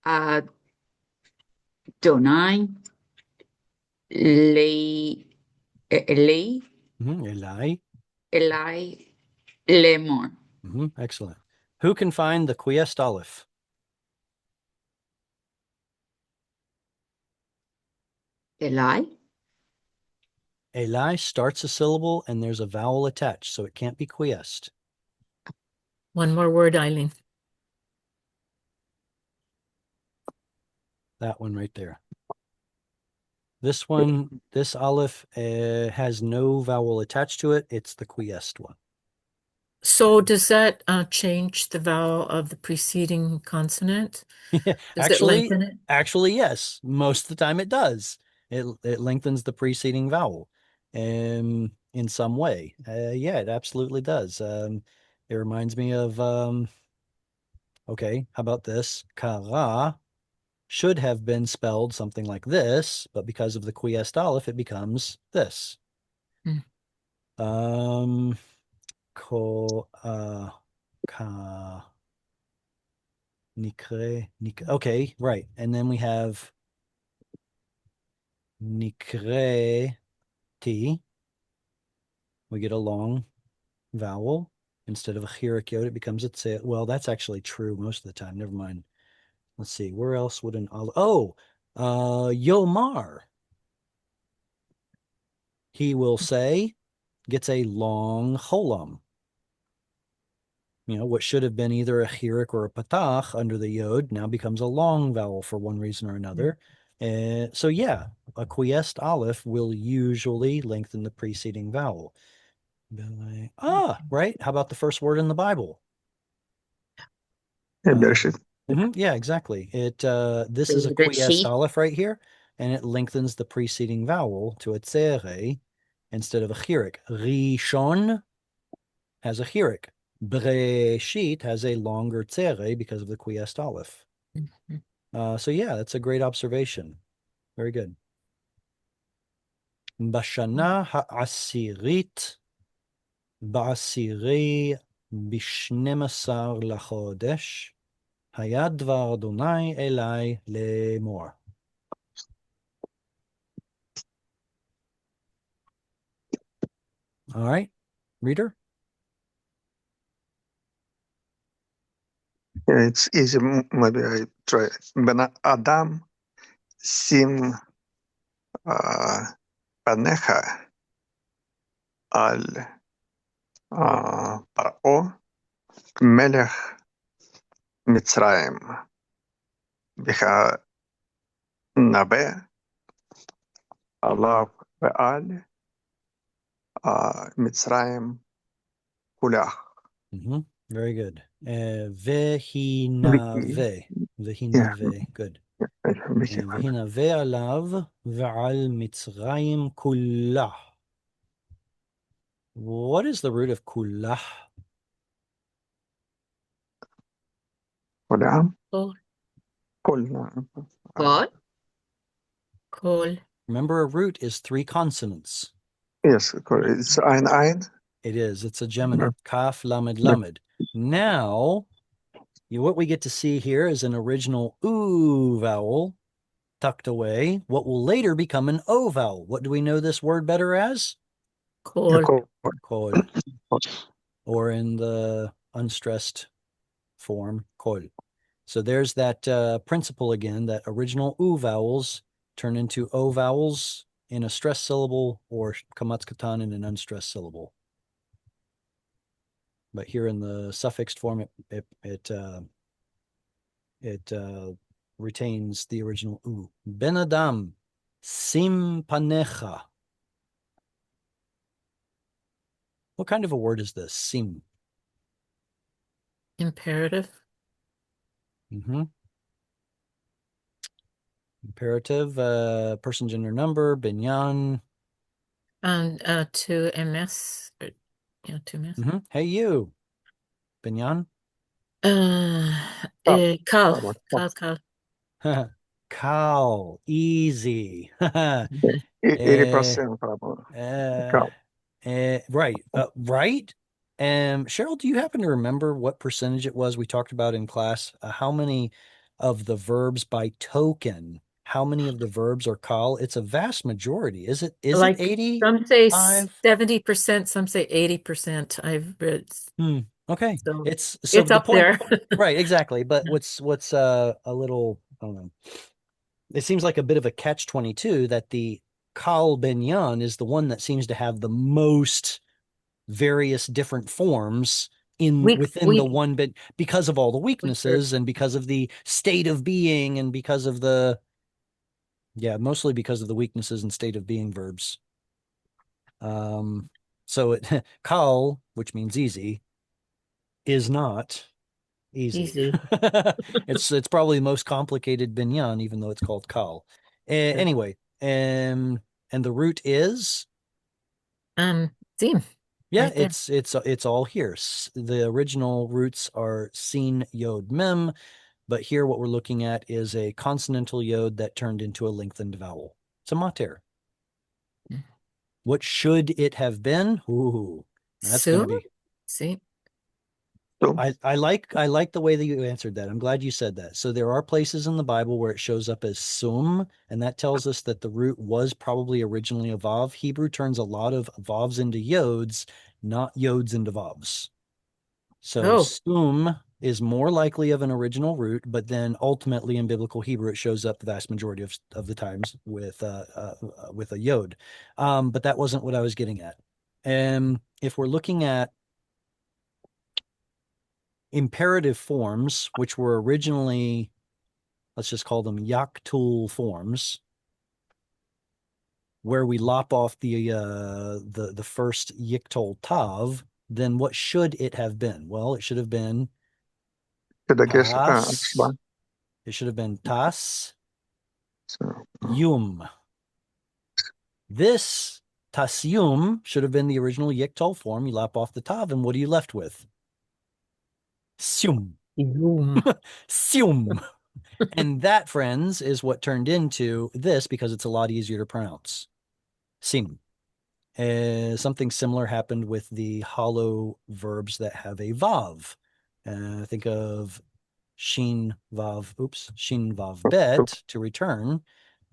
Adonai Eli Eli. Lemor. Excellent. Who can find the quiesced aleph? Eli. Eli starts a syllable and there's a vowel attached, so it can't be quiesced. One more word, Eileen. That one right there. This one, this aleph has no vowel attached to it. It's the quiesced one. So does that change the vowel of the preceding consonant? Does it Actually, lengthen it? actually, yes. Most of the time it does. It lengthens the preceding vowel in some way. Yeah, it absolutely does. It reminds me of, okay, how about this? Kara should have been spelled something like this, but because of the quiesced aleph, it becomes this. Hmm. Okay, right. And then we have nikreti. We get a long vowel. Instead of a chirik yod, it becomes a tse. Well, that's actually true most of the time. Never mind. Let's see. Where else would an Yomar. He will say, gets a long cholam. What should have been either a chirik or a patach under the yod now becomes a long vowel for one reason or another. So yeah, a quiesced aleph will usually lengthen the preceding vowel. Right. How about the first word in the Bible? Yeah, Bereshit. Yeah, exactly. This is a quiesced aleph right here, and it lengthens the preceding vowel to a tzere instead of a chirik. Rishon has a chirik. Breshit has a longer tzere because of the quiesced aleph. So yeah, that's a great observation. Very good. Bashana ha'asirit ba'asiri b'shnemasar lachodesh Hayad dvar Adonai elai lemor. All right, reader. Yeah, it's easy. Maybe I try. Ben Adam sim panecha al Paro melech Mitzrayim v'cha nabe alav ve'al Mitzrayim kulach. Very good. V'hi. Vehinave. Yeah, Vehinave. Good. v'hi. Vehinave alav ve'al Mitzrayim kullah. What is the root of kullah? Kulam. Kol. Kol. Kol. Kol. Remember, a root is 3 consonants. Yes, it's ein. It is. It's a geminate. Kaf, lamed, lamed. Now, what we get to see here is an original oo vowel tucked away, what will later become an o vowel. What do we know this word better as? Kol. Kol. Or in the unstressed form, kol. So there's that principle again, that original oo vowels turn into o vowels in a stressed syllable or kamatz katan in an unstressed syllable. But here in the suffixed form, it retains the original u. Ben Adam, sim panecha. What kind of a word is this? Sim. Imperative. Imperative, person, gender, number, binyan. To MS. To MS. Hey, you. Binyan. Kal. Cow. Easy. 80% probably. Right. Right. Cheryl, do you happen to remember what percentage it was we talked about in class? How many of the verbs by token? How many of the verbs are kal? It's a vast majority. Is it Like 80? some say 70%, some say 80%. I've read. Okay. So It's it's the up point, there. right, exactly. But what's a little, I don't know. It seems like a bit of a catch-22 that the kal binyan is the one that seems to have the most various different forms within the one bit, because of all the weaknesses and because of the state of being and because of mostly because of the weaknesses and state of being verbs. So kal, which means easy, is not easy. It's probably the most complicated binyan, even though it's called kal. Anyway, and the root is Sim. yeah, right there. it's all here. The original roots are sin, yod, mem, but here what we're looking at is a consonantal yod that turned into a lengthened vowel. It's a mater. What should it have been? Ooh, that's going to be. See. I like the way that you answered that. I'm glad you said that. So there are places in the Bible where it shows up as sum, and that tells us that the root was probably originally a vav. Hebrew turns a lot of vavs into yods, not yods into vavs. So sum is more likely of an original root, but then ultimately in biblical Hebrew it shows up the vast majority of the times with a yod. But that wasn't what I was getting at. If we're looking at imperative forms, which were originally, let's just call them yaktul forms, where we lop off the first yiktol tav, then what should it have been? Well, it should have been tas. It should have been tas yum. This tasyum should have been the original yiktol form. You lop off the tav, and what are you left with? Syum. Syum. And that, friends, is what turned into this because it's a lot easier to pronounce. Sim. Something similar happened with the hollow verbs that have a vav. Think of shin vav bet, to return,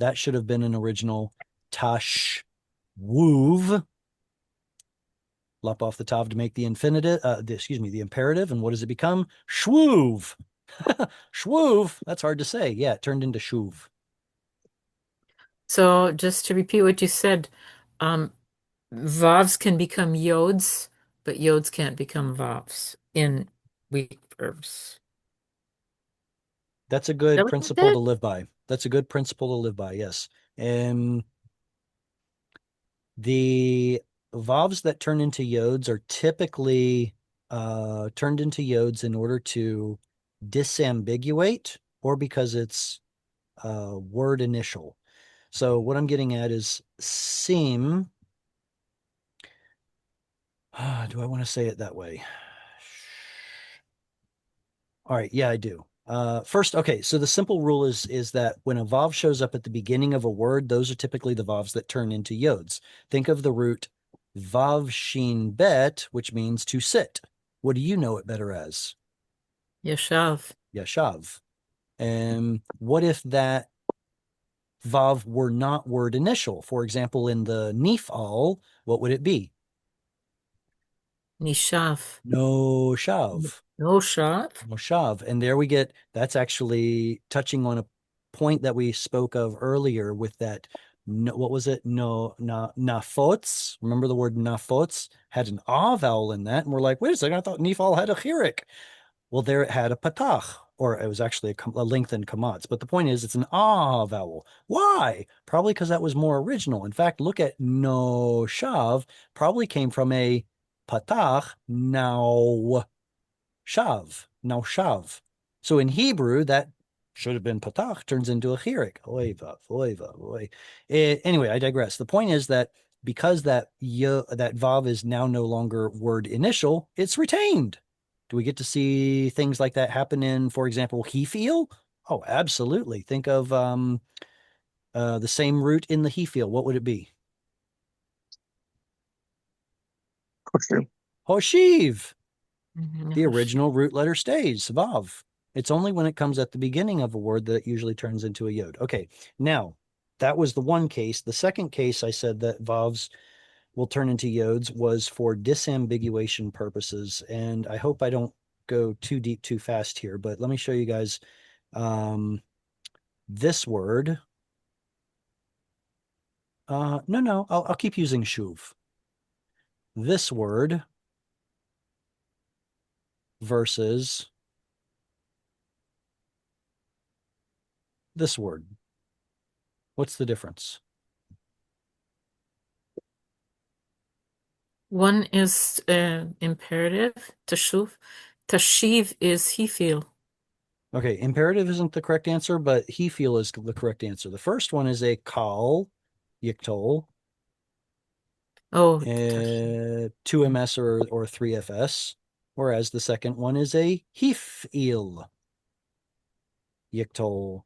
that should have been an original tash wuv. Lop off the tav to make the infinitive, the imperative. And what does it become? Shwuv. Shwuv. That's hard to say. Yeah, it turned into shuv. So just to repeat what you said, vavs can become yods, but yods can't become vavs in weak verbs. That's a Is good that what you principle to said? live by. That's a good principle to live by. Yes. And the vavs that turn into yods are typically turned into yods in order to disambiguate or because it's word initial. So what I'm getting at is seem. Do I want to say it that way? All right, yeah, I do. First, okay, so the simple rule is that when a vav shows up at the beginning of a word, those are typically the vavs that turn into yods. Think of the root vav shin bet, which means to sit. What do you know it better as? Yeshav. Yashav. And what if that vav were not word initial? For example, in the nifal, what would it be? Nishav. No shav. No shav. Moshav. And there we get, that's actually touching on a point that we spoke of earlier with that, no, what was it? No, nafots. Remember the word nafots had an ah vowel in that. And we're like, wait a second, I thought nifal had a chirik. Well, there it had a patach, or it was actually a lengthened kamatz. But the point is, it's an ah vowel. Why? Probably because that was more original. In fact, look at no shav, probably came from a patach, now shav, now shav. So in Hebrew, that should have been patach, turns into a chirik. Oy. Anyway, I digress. The point is that because that vav is now no longer word initial, it's retained. Do we get to see things like that happen in, for example, he feel? Oh, absolutely. Think of the same root in the he feel. What would it be? Okay. Hoshiv. Mhm, The original root letter stays, vav. It's only when it comes at the beginning of a word that it usually turns into a yod. Okay, now that was the one case. The second case I said that vavs will turn into yods was for disambiguation purposes. And I hope I don't go too deep too fast here, but let me show you guys this word. No, I'll keep using shuv. This word versus this word. What's the difference? One is imperative, tashuv. Tashiv is he feel. Okay, imperative isn't the correct answer, but he feel is the correct answer. The first one is a kal, yiktol, Oh, 2ms or 3fs, whereas the second one is a hifil, yiktol,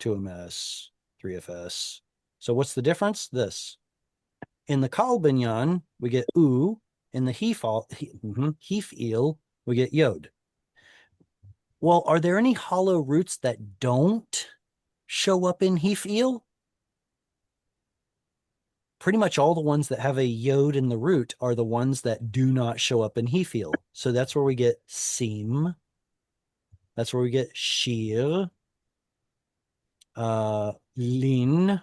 2ms, 3fs. So what's the difference? This. In the kal binyan, we get u. In the hifil, we get yod. Well, are there any hollow roots that don't show up in hifil? Pretty much all the ones that have a yod in the root are the ones that do not show up in hifil. So that's where we get sim. That's where we get shir, lin.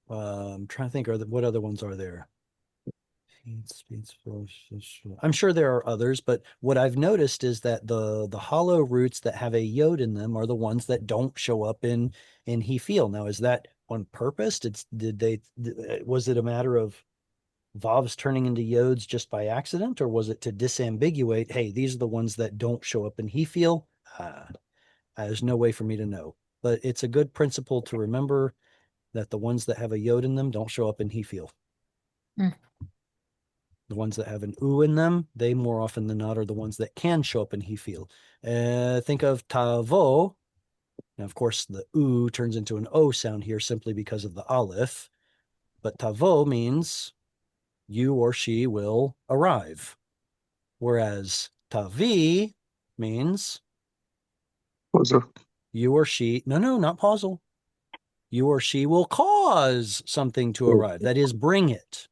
I'm trying to think, what other ones are there? I'm sure there are others, but what I've noticed is that the hollow roots that have a yod in them are the ones that don't show up in hifil. Now, is that on purpose? Was it a matter of vavs turning into yods just by accident, or was it to disambiguate? Hey, these are the ones that don't show up in hifil. There's no way for me to know, but it's a good principle to remember that the ones that have a yod in them don't show up in hifil. Hmm. The ones that have an u in them, they more often than not are the ones that can show up in hifil. Think of tavo. Now, of course, the u turns into an o sound here simply because of the aleph, but tavo means you or she will arrive. Whereas tavi means Also, you or she, no, not pausal. You or she will cause something to arrive. That is, bring it.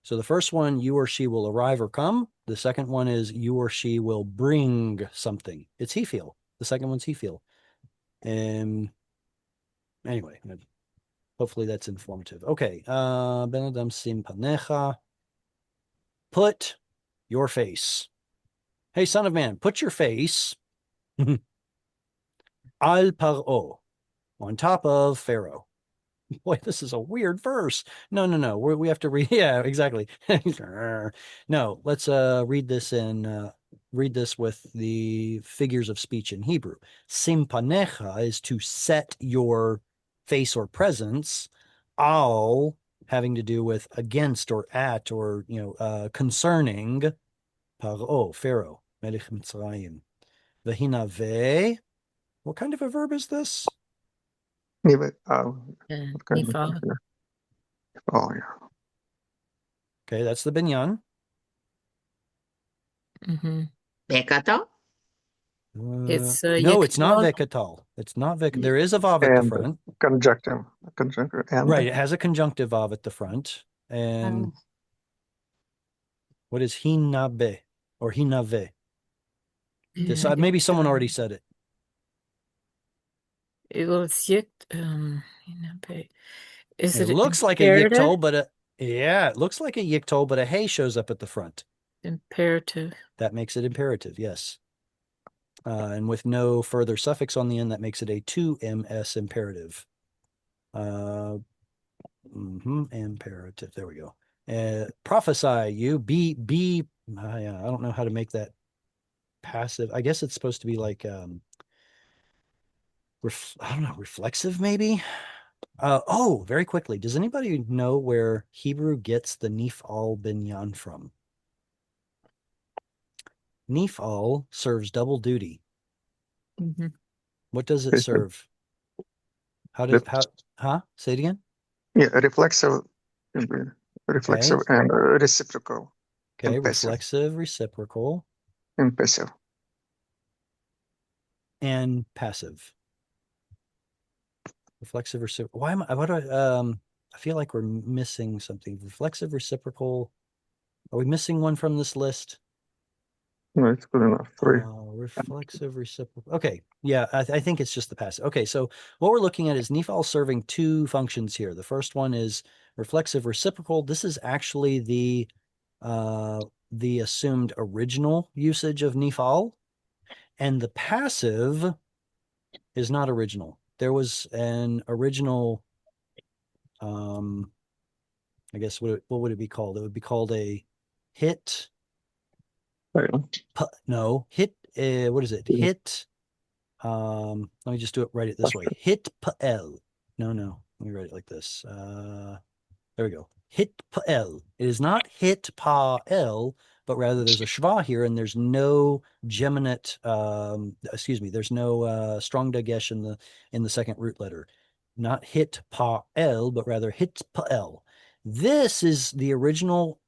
So the first one, you or she will arrive or come. The second one is you or she will bring something. It's he feel. The second one's he feel. Anyway, hopefully that's informative. Okay. Ben Adam sim panecha. Put your face. Hey, son of man, put your face al paro, on top of Pharaoh. Boy, this is a weird verse. No. We have to read. Yeah, exactly. No, let's read this with the figures of speech in Hebrew. Simpanecha is to set your face or presence. Al having to do with against or at or concerning. Paro, Pharaoh, Melech Mitzrayim. Vehinave. What kind of a verb is this? what kind of Nifal. Oh, yeah. Okay, that's the binyan. Mm-hmm. Bekato? It's No, it's not Yektal. vekatal. It's not vek. There is a vav at the And front. conjunctive, and Right, it has a conjunctive vav at the front. And what is hinabe or hinave? This Yeah, maybe someone already said it. it's Is It it looks like a imperative? yiktol, but it looks like a yiktol, but a hey shows up at the front. Imperative. That makes it imperative, yes. And with no further suffix on the end, that makes it a 2ms imperative. Imperative. There we go. Prophesy you be. I don't know how to make that passive. I guess it's supposed to be like I don't know, reflexive maybe. Very quickly. Does anybody know where Hebrew gets the nifal binyan from? Nifal serves double duty. Mm-hmm. What does it serve? Say it again. Yeah, reflexive and reciprocal. Okay, And passive. reflexive, reciprocal, And passive. and passive. Reflexive, reciprocal. I feel like we're missing something. Reflexive, reciprocal. Are we missing one from this list? No, it's good enough. 3. Reflexive, reciprocal. Okay, yeah, I think it's just the passive. Okay, so what we're looking at is nifal serving two functions here. The first one is reflexive, reciprocal. This is actually the assumed original usage of nifal, and the passive is not original. There was an original, I guess what would it be called? It would be called a hit. No, hit. What is it? Hit. Let me just do it. Write it this way. Hit pa'el. No. Let me write it like this. There we go. Hit pa'el. It is not hit pa'el, but rather there's a shva here, and there's no geminate. There's no strong dagesh in the second root letter. Not hit pa'el, but rather hit pa'el. This is the original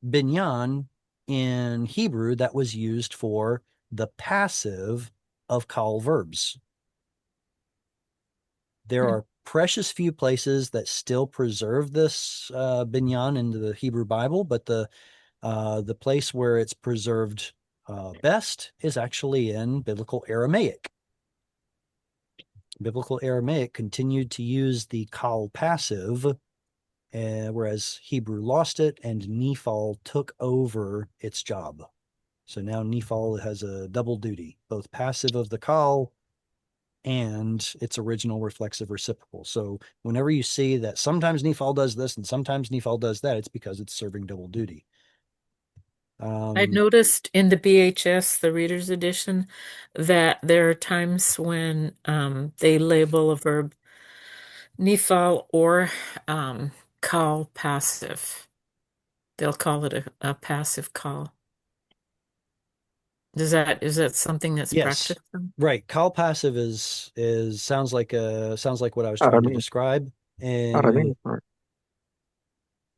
binyan in Hebrew that was used for the passive of kal verbs. There are precious few places that still preserve this binyan in the Hebrew Bible, but the place where it's preserved best is actually in Biblical Aramaic. Biblical Aramaic continued to use the kal passive, whereas Hebrew lost it and nifal took over its job. So now nifal has a double duty, both passive of the kal and its original reflexive reciprocal. So whenever you see that sometimes nifal does this and sometimes nifal does that, it's because it's serving double duty. I noticed in the BHS, the Reader's Edition, that there are times when they label a verb nifal or call passive. They'll call it a passive call. Is that something that's Yes, practiced? right. Kal passive is sounds like what I was trying to describe. And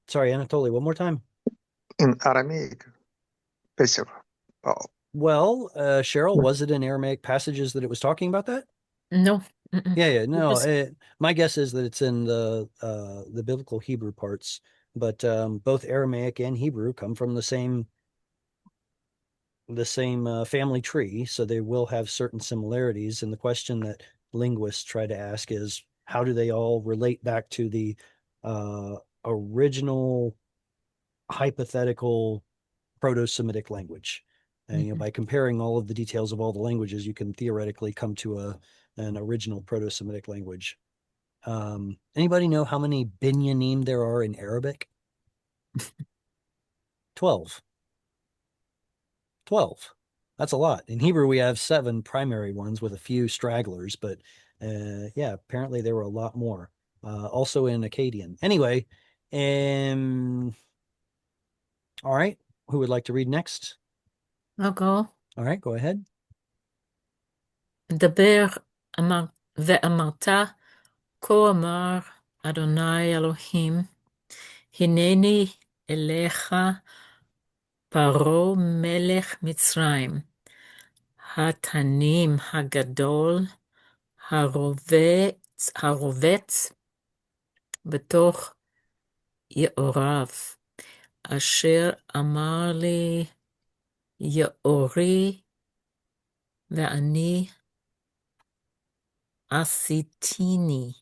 sorry, Anatoly, one more time. In Aramaic, passive. Well, Cheryl, was it in Aramaic passages that it was talking about that? No. Mm-mm. Yeah, no. Just- My guess is that it's in the biblical Hebrew parts, but both Aramaic and Hebrew come from the same family tree, so they will have certain similarities. And the question that linguists try to ask is, how do they all relate back to the original hypothetical Proto-Semitic language? And Mhm. by comparing all of the details of all the languages, you can theoretically come to an original Proto-Semitic language. Anybody know how many binyanim there are in Arabic? 12. 12. That's a lot. In Hebrew, we have 7 primary ones with a few stragglers, but yeah, apparently there were a lot more. Also in Akkadian. Anyway, all right. Who would like to read next? I'll go. All right, go ahead. דבר ואמרת, כה אמר אדוני אלוהים, הנני אליך פרעה מלך מצרים, התנים הגדול, הרובץ בתוך יאוריו, אשר אמר לי יאורי, ואני עשיתיני.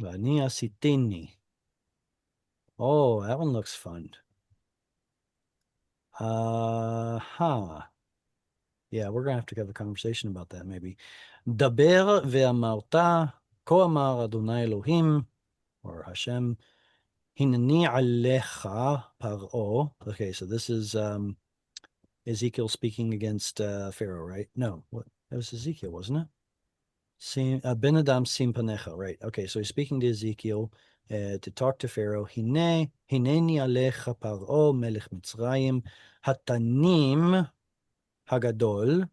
Vani asitini. Oh, that one looks fun. Yeah, we're gonna have to have a conversation about that maybe. Daber ve'amarta, כה אמר אדוני אלוהים, or Hashem, Hinani alecha paro. Okay, so this is Ezekiel speaking against Pharaoh, right? No, what? That was Ezekiel, wasn't it? Ben Adam sim panecha, right? Okay, so he's speaking to Ezekiel to talk to Pharaoh. Hineni alecha paro melech Mitzrayim hatanim hagadol.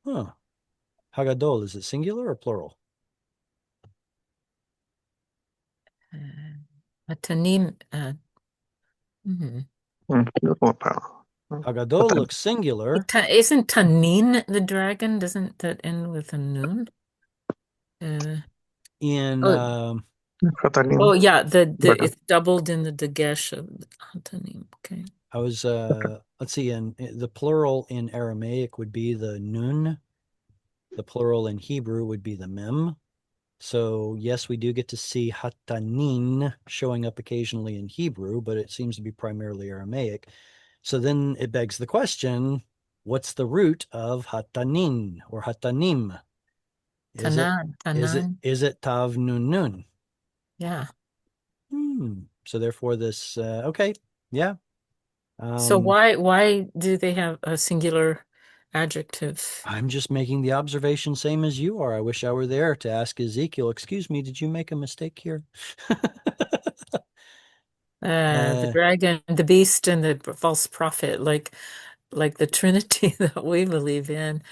Huh. Hagadol, is it singular or plural? התנים, Hagadol looks singular. Isn't Tanin the dragon? Doesn't that end with a noon? In Oh, Hatanim. yeah, But it's doubled in the dagesh of Tanim. Okay. I was let's see, in the plural in Aramaic would be the nun. The plural in Hebrew would be the mem. So yes, we do get to see hatanin showing up occasionally in Hebrew, but it seems to be primarily Aramaic. So then it begs the question, what's the root of hatanin or hatanim? Is it tav nun nun? Yeah. So therefore this okay, yeah. So why do they have a singular adjective? I'm just making the observation same as you are. I wish I were there to ask Ezekiel, excuse me, did you make a mistake here? The dragon, the beast, and the false prophet, like the Trinity that we believe in.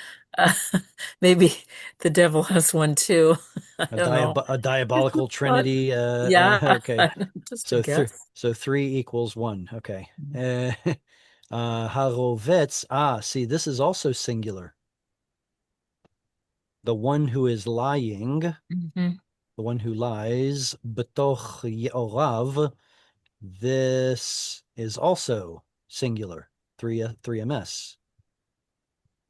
Maybe the devil has one too. I don't know. A diabolical trinity. Yeah, Okay. just a So guess. so 3 equals 1. Okay. Harovetz. See, this is also singular. The one who is lying, Mhm. the one who lies, betoch ye'orav. This is also singular. 3ms.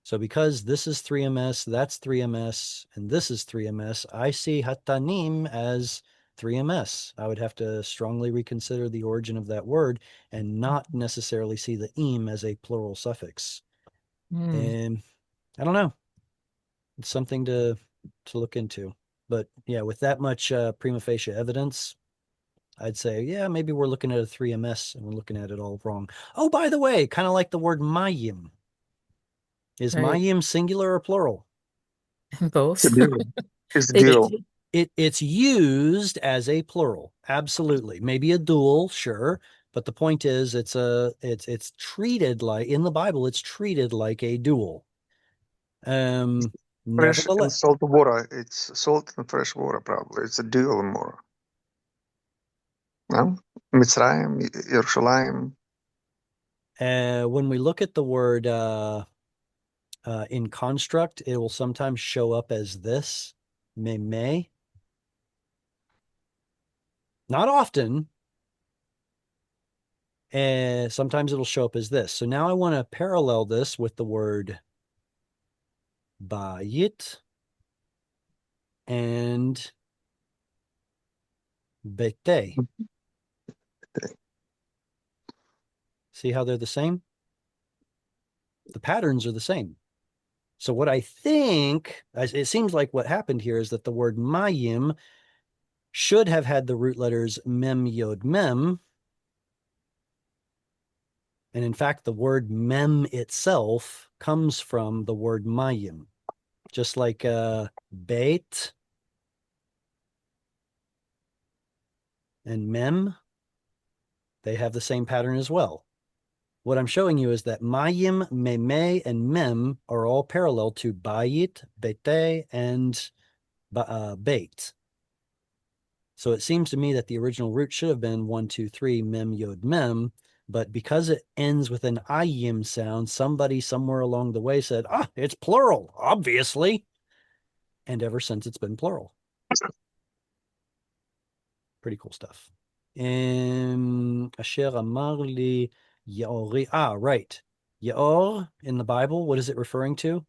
So because this is 3ms, that's 3ms, and this is 3ms, I see hatanim as 3ms. I would have to strongly reconsider the origin of that word and not necessarily see the im as a plural suffix. And I don't know. It's something to look into. But yeah, with that much prima facie evidence, I'd say, yeah, maybe we're looking at a 3ms and we're looking at it all wrong. Oh, by the way, kind of like the word mayim. Is Right. mayim singular or plural? Both. it's They- dual. It's used as a plural. Absolutely. Maybe a dual, sure. But the point is it's treated like in the Bible, it's treated like a dual. Fresh and Nevertheless, salt water. It's salt and fresh water, probably. It's a dual more. No? Mitzrayim, Yerushalayim. When we look at the word in construct, it will sometimes show up as this, me. Not often. Sometimes it'll show up as this. So now I want to parallel this with the word bayit and bete. See how they're the same? The patterns are the same. So what I think, it seems like what happened here is that the word mayim should have had the root letters mem, yod, mem. And in fact, the word mem itself comes from the word mayim, just like beit and mem, they have the same pattern as well. What I'm showing you is that mayim, meme, and mem are all parallel to bayit, bete, and beit. So it seems to me that the original root should have been 1, 2, 3, mem, yod, mem, but because it ends with an ayim sound, somebody somewhere along the way said, it's plural, obviously. And ever since it's been plural. Pretty cool stuff. Asher amar li yaori. Right. Yaor in the Bible, what is it referring to?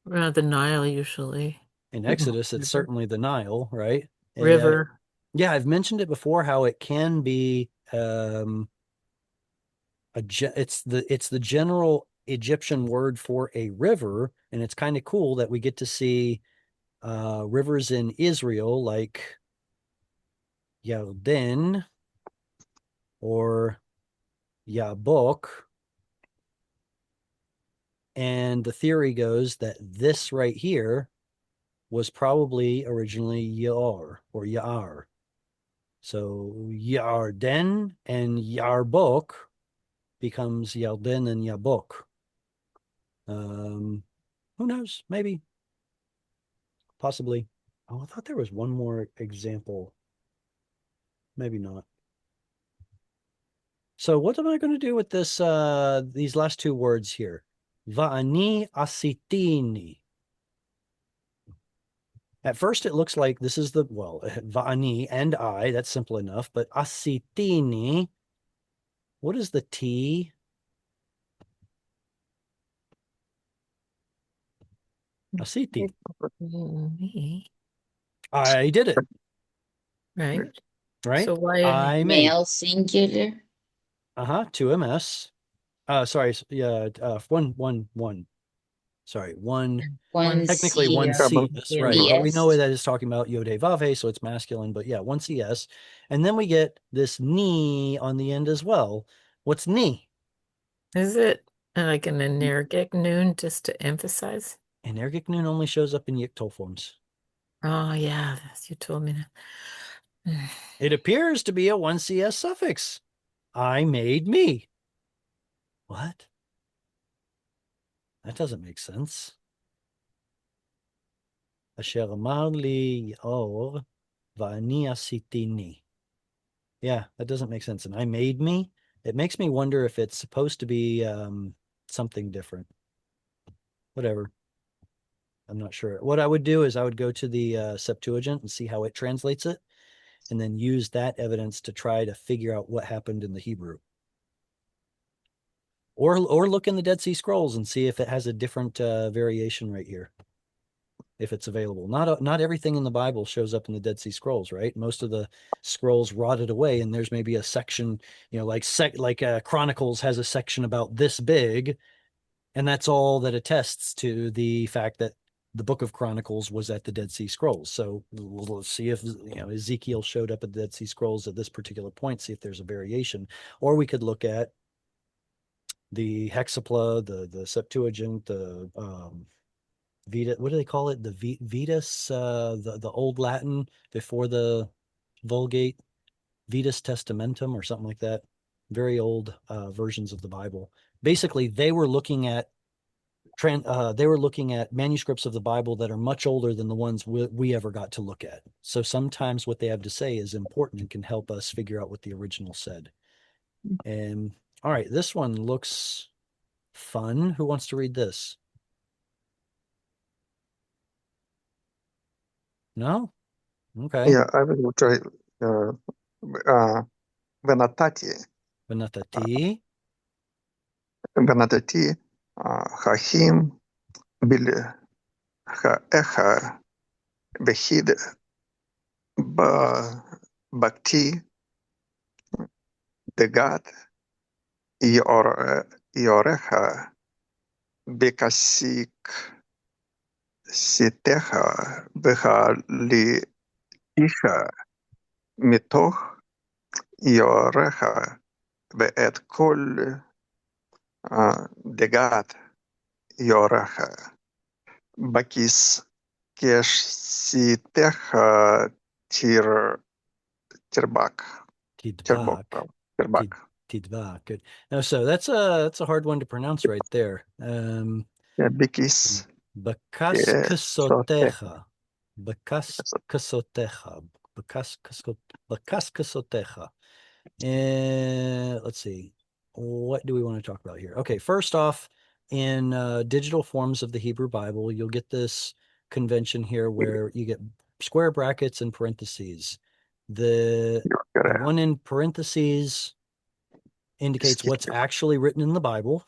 The Nile usually. In Exodus, it's certainly the Nile, right? River. Yeah, I've mentioned it before how it can be it's the general Egyptian word for a river, and it's kind of cool that we get to see rivers in Israel like Yarden or Yabok. And the theory goes that this right here was probably originally Yar or Yar. So Yarden and Yarbok becomes Yarden and Yabok. Who knows? Maybe. Possibly. Oh, I thought there was one more example. Maybe not. So what am I going to do with this? These last two words here. Va'ani asitini. At first, it looks like this is va'ani and I, that's simple enough, but asitini, what is the T? Asiti. I did it. Right. Right? So why I made. Male singular. 2ms. Sorry, yeah, one. Sorry, One technically C. one C, that's right. But we know Yes. that it's talking about Yode Vave, so it's masculine, but yeah, one CS. And then we get this ni on the end as well. What's ni? is it like an energic noon just to emphasize? Energic noon only shows up in Yictol forms. Oh yeah, you told me that. It appears to be a 1CS suffix. I made me. What? That doesn't make sense. Asher amar li yaor va'ani asitini. Yeah, that doesn't make sense. And I made me. It makes me wonder if it's supposed to be something different. Whatever. I'm not sure. What I would do is I would go to the Septuagint and see how it translates it, and then use that evidence to try to figure out what happened in the Hebrew. Or look in the Dead Sea Scrolls and see if it has a different variation right here, if it's available. Not everything in the Bible shows up in the Dead Sea Scrolls, right? Most of the scrolls rotted away, and there's maybe a section, like Chronicles has a section about this big, and that's all that attests to the fact that the Book of Chronicles was at the Dead Sea Scrolls. So we'll see if Ezekiel showed up at the Dead Sea Scrolls at this particular point, see if there's a variation. Or we could look at the Hexapla, the Septuagint, the Vita, what do they call it? The Vetus, the Old Latin before the Vulgate, Vetus Testamentum or something like that. Very old versions of the Bible. Basically, they were looking at manuscripts of the Bible that are much older than the ones we ever got to look at. So sometimes what they have to say is important and can help us figure out what the original said. And All right, this one looks fun. Who wants to read this? No? Okay. Yeah, I will try. ונתתי, ונתתי ונתתי חיים בלעיך, והיד בקתי דגת יורך בכסיתך והליך מתוך יורך ואת כל דגת יורך בכסיתך תרבק. tidbak. תרבק. Tidbak. Good. Now, so that's a hard one to pronounce right there. בכיס Bakaskasotecha. Bakaskasotecha. Bakaskasotecha. Let's see. What do we want to talk about here? Okay, first off, in digital forms of the Hebrew Bible, you'll get this convention here where you get square brackets and parentheses. The one in parentheses indicates what's actually written in the Bible,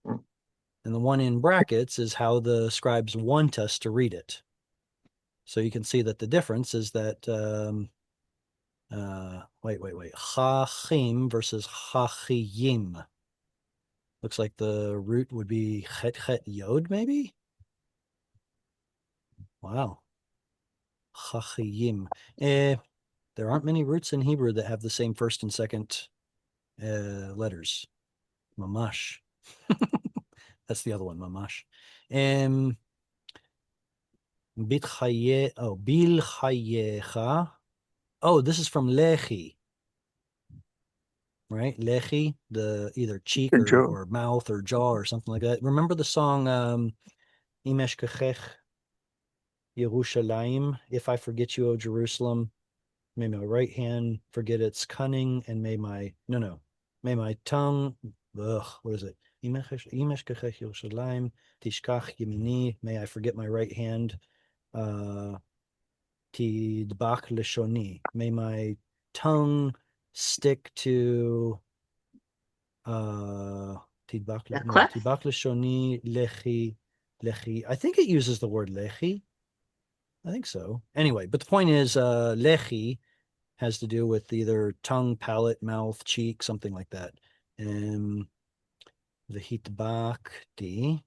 and the one in brackets is how the scribes want us to read it. So you can see that the difference is that wait. Chachim versus chachiyim. Looks like the root would be chet yod, maybe? Wow. Chachiyim. There aren't many roots in Hebrew that have the same first and second letters. Mamash. That's the other one, mamash. Bilchayecha. Oh, this is from lechi. Right? Lechi, the either cheek or mouth or jaw or something like that. Remember the song Imesh Kechech Yerushalayim? If I forget you, O Jerusalem, may my right hand forget its cunning, and may my tongue, what is it? Imesh Kechech Yerushalayim Tishkach Yemini, may I forget my right hand. Tidbak Leshoni, may my tongue stick to Tidbak Leshoni Lechi. I think it uses the word Lechi. I think so. Anyway, but the point is Lechi has to do with either tongue, palate, mouth, cheek, something like that. The Hitbakti.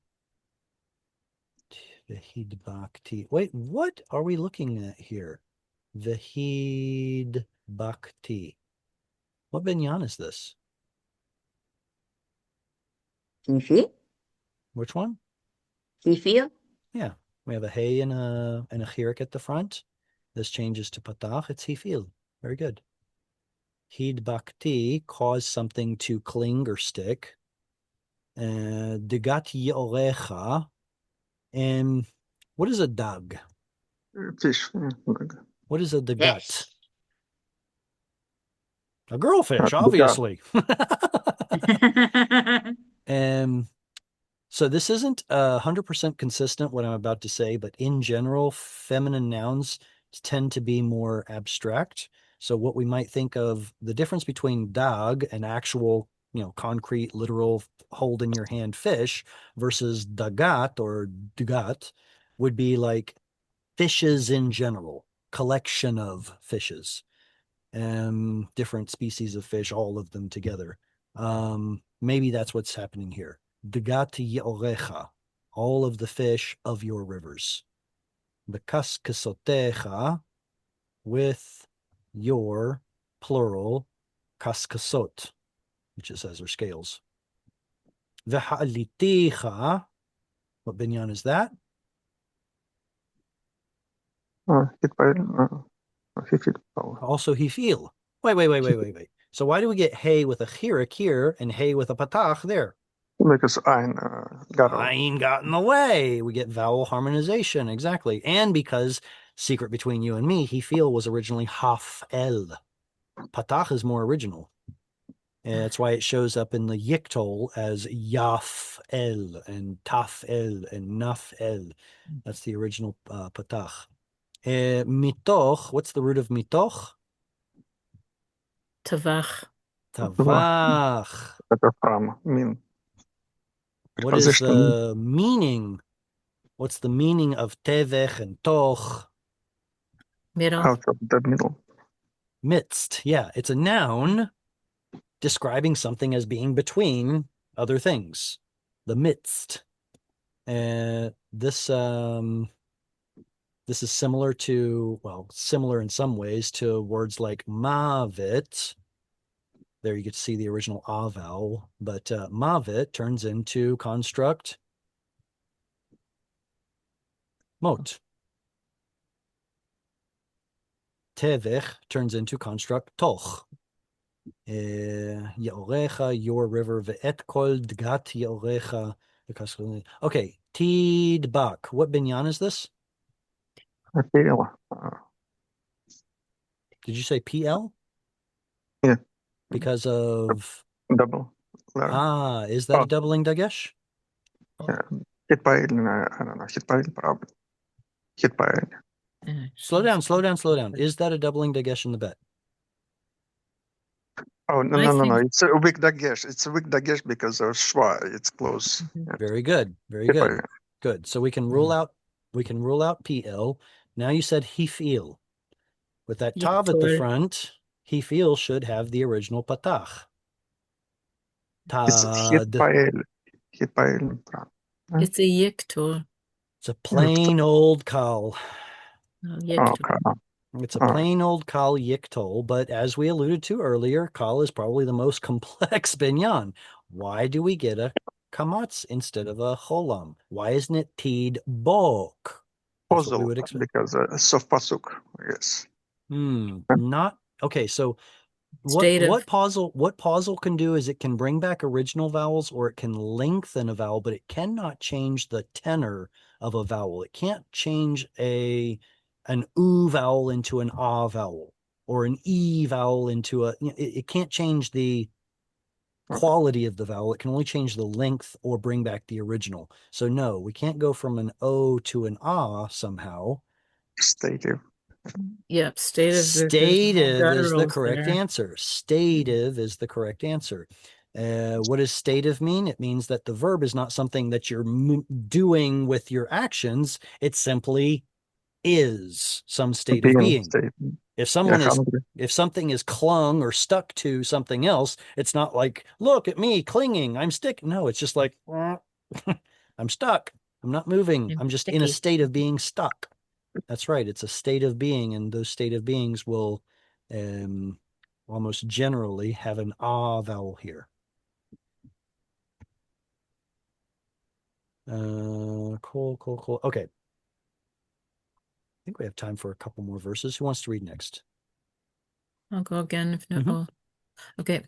Wait, what are we looking at here? Vahid What binyan is this? Hifil? Which one? Hifil? Yeah, we have a hey and a chirik at the front. This changes to patach. It's hifil. Very good. Hidbakti, cause something to cling or stick. Degat yorecha. And what is a dag? Fish. What is a degat? Fish. A girlfish, obviously. So this isn't 100% consistent what I'm about to say, but in general, feminine nouns tend to be more abstract. So what we might think of the difference between dag, an actual, concrete, literal, hold in your hand fish, versus dagat or dugat would be like fishes in general, collection of fishes, different species of fish, all of them together. Maybe that's what's happening here. Degati yorecha, all of the fish of your rivers. Bekaskasotecha, with your plural kaskasot, which it says are scales. V'ha'aliticha, what binyan is that? Also hifil. Wait. So why do we get hay with a chirik here and hay with a patach there? Because ein got in the way. We get vowel harmonization, exactly. And because, secret between you and me, hifil was originally haf el. Patach is more original. And that's why it shows up in the Yiktol as Yaf El and Taf El and Naf El. That's the original Patach. Mitoch, what's the root of mitoch? Tavach. Tavach. Better from mean What is preposition the meaning? What's the meaning of tevech and toch? Middle. out of the middle. Midst. Yeah, it's a noun describing something as being between other things. The midst. This is similar to, well, similar in some ways to words like mavet. There you get to see the original a vowel, but mavet turns into construct mot. Tevech turns into construct toch. Yaorecha, your river, ve'et kol dgat yaorecha. Okay, tidbak. What binyan is this? PL. Did you say PL? Yeah. Because of, Double letter. is that a Oh. doubling dagesh? Hitpail, I don't know. Hitpail, probably. Hitpail. Slow down. Is that a doubling dagesh in the bet? Oh, no, I no, no, no. think- It's a weak dagesh. It's a weak dagesh because of schwa. It's close. Mhm. Very good. Very Hitpail. good. Good. So we can rule out PL. Now you said hifil. With that tav at the Yiktor. front, hifil should have the original patach. It's Tad. hitpail. Hitpail. It's a yiktor. It's a plain old kal. Oh, Oh, yiktor. okay. It's a plain old kal yiktol, but as we alluded to earlier, kal is probably the most complex binyan. Why do we get a kamatz instead of a cholam? Why isn't it tid bok? That's what we Puzzle would expect. because soft pasuk. Yes. Not okay. So State of what pausal can do is it can bring back original vowels or it can lengthen a vowel, but it cannot change the tenor of a vowel. It can't change an oo vowel into an ah vowel or an e vowel into it can't change the quality of the vowel. It can only change the length or bring back the original. So no, we can't go from an o to an ah somehow. Stative. Yep, stative. There's no Stative is the gutturals correct there. answer. Stative is the correct answer. What does stative mean? It means that the verb is not something that you're doing with your actions. It simply is some state of being. Stative. If Yeah, someone is, hungry. if something is clung or stuck to something else, it's not like, look at me clinging, I'm sticking. No, it's just like, I'm stuck. I'm not moving. I'm I'm just in a sticky. state of being stuck. That's right. It's a state of being, and those state of beings will almost generally have an ah vowel here. Cool. Okay. I think we have time for a couple more verses. Who wants to read next? I'll go again if no. Mhm. Oh, okay.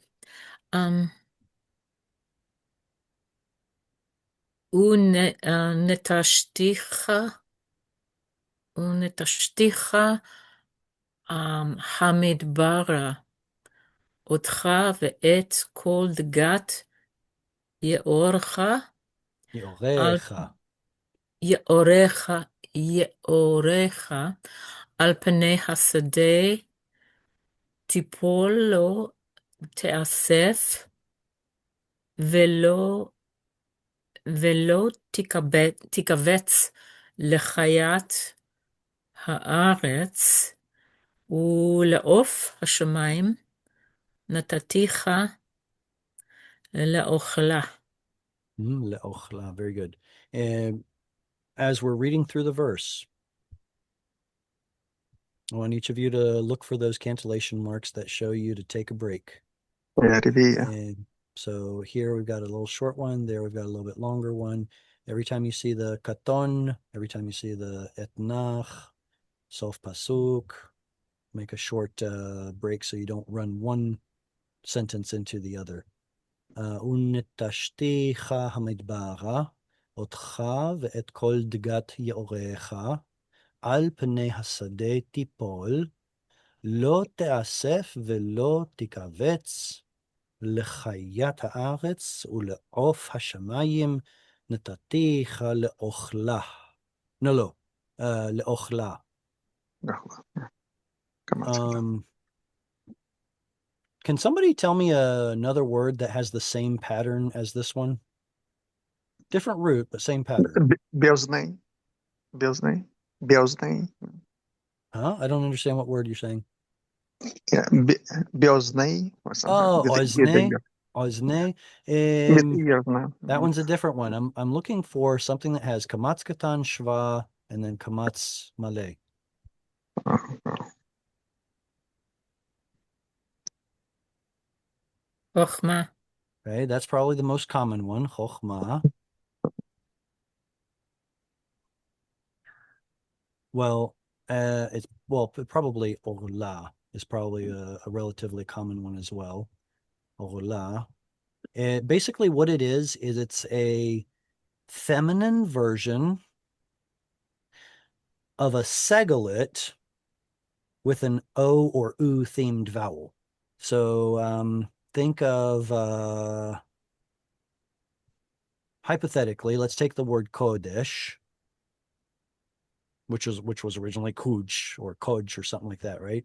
ונטשתיך המדברה אותך ואת כל דגת יאורך Yorecha. יאורך על פני השדה תיפול לא תאסף ולא תקבץ לחיית הארץ ולעוף השמיים נתתיך לאוכלה. Le'ochla. Very good. And as we're reading through the verse, I want each of you to look for those cantillation marks that show you to take a break. Yeah, review. And so here we've got a little short one. There we've got a little bit longer one. Every time you see the katon, every time you see the etnach, sof pasuk, make a short break so you don't run one sentence into the other. ונטשתיך המדברה, אותך ואת כל דגת יאוריך, על פני השדה תיפול, לא תאסף ולא תכווץ, לחיית הארץ ולעוף השמיים נתתיך לאוכלה. לא, לאוכלה. Can somebody tell me another word that has the same pattern as this one? Different root, but same pattern. Белзней. Huh? I don't understand what word you're saying. Yeah, Белзней or something. Oh, With ozne. Ozne. the That one's a different one. I'm looking for something that has kamatz katan shva and then kamatz malay. Chochma. Okay, that's probably the most common one, chochma. Well, probably orla is probably a relatively common one as well. Orla. Basically, what it is it's a feminine version of a segalit with an O or U themed vowel. So think of hypothetically, let's take the word kodesh, which was originally kuj or koj or something like that, right?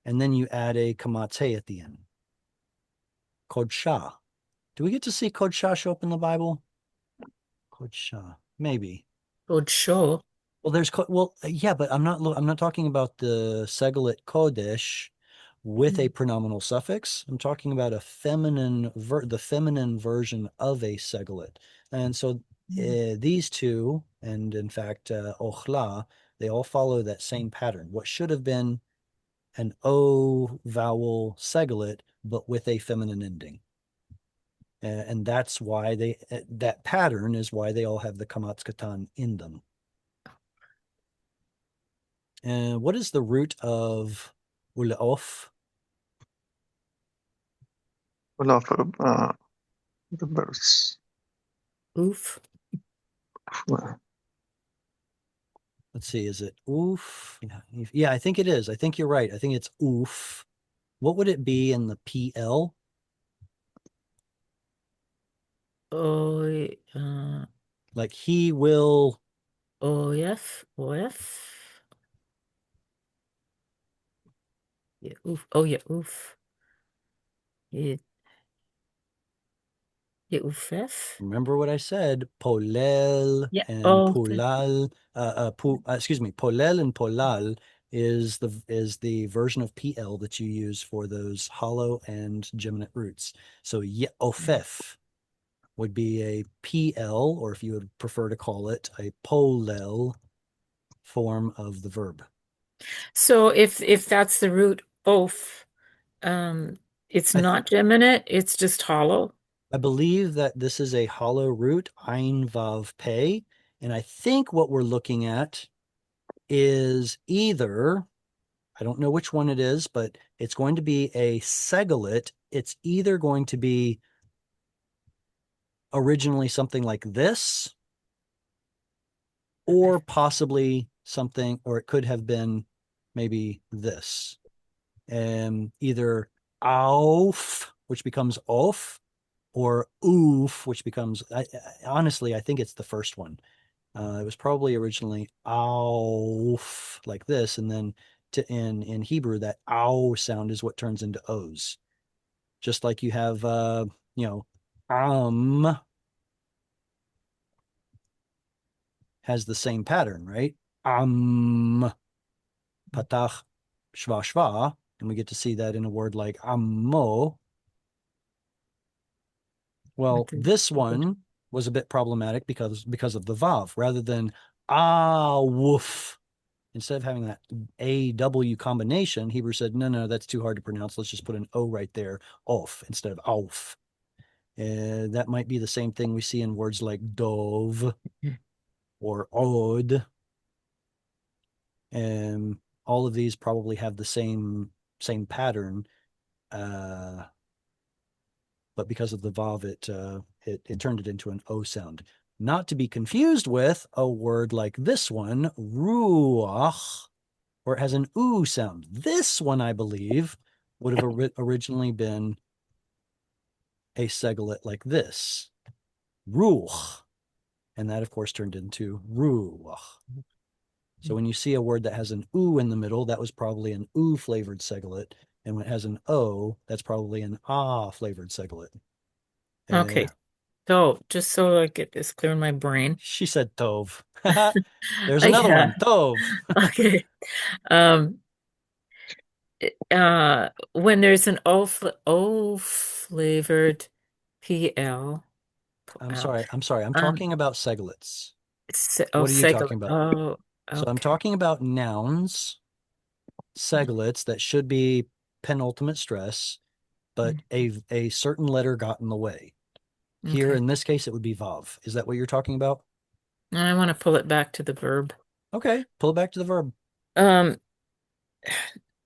And then you add a kamatse at the end. Kodsha. Do we get to see kodsha show up in the Bible? Kodsha, maybe. Kodsho. Well, yeah, but I'm not talking about the segalit kodesh with a pronominal suffix. I'm talking about the feminine version of a segalit. And so these two, and in fact, ochla, they all follow that same pattern. What should have been an O vowel segalit, but with a feminine ending. And that's why that pattern is why they all have the kamatz katan in them. And what is the root of ul'of? the birds. Oof. Let's see, is it oof? Yeah, I think it is. I think you're right. I think it's oof. What would it be in the PL? O, Like he will. OF. Yeah, oof. Oh, yeah, oof. Yeah, oofef. Remember what I said? Polel Yeah. and Oh, pulal. Excuse me. Polel and polal is the version of PL that you use for those hollow and geminate roots. So ofef would be a PL, or if you would prefer to call it a polel form of the verb. so if that's the root oaf, it's I not geminate, it's just hollow. I believe that this is a hollow root, ein vav pei, and I think what we're looking at is either, I don't know which one it is, but it's going to be a segalit. It's either going to be originally something like this, or possibly something, or it could have been maybe this. Either auf, which becomes off, or oof, which becomes, honestly, I think it's the first one. It was probably originally auf, like this, and then in Hebrew, that ow sound is what turns into O's. Just like you have, has the same pattern, right? Patach, shva shva, and we get to see that in a word like ammo. Well, this one was a bit problematic because of the vav. Rather than woof, instead of having that AW combination, Hebrew said, no, that's too hard to pronounce. Let's just put an O right there, off, instead of auf. That might be the same thing we see in words like dove or od. And all of these probably have the same pattern. But because of the vav, it turned it into an O sound. Not to be confused with a word like this one, ruach, where it has an oo sound. This one, I believe, would have originally been a seglet like this, ruch. And that, of course, turned into ruach. So when you see a word that has an oo in the middle, that was probably an oo flavored seglet. And when it has an o, that's probably an ah flavored seglet. Okay. So just so I get this clear in my brain. She said tov. There's another Yeah. one, tov. Okay. Um, when there's an O flavored PL, I'm sorry. I'm um, talking about seglets. oh, What are you talking about? Oh, So I'm okay. talking about nouns, seglets that should be penultimate stress, but a certain letter got in the way. Here, Okay. in this case, it would be vav. Is that what you're talking about? I want to pull it back to the verb. Okay, pull it back to the verb. Um,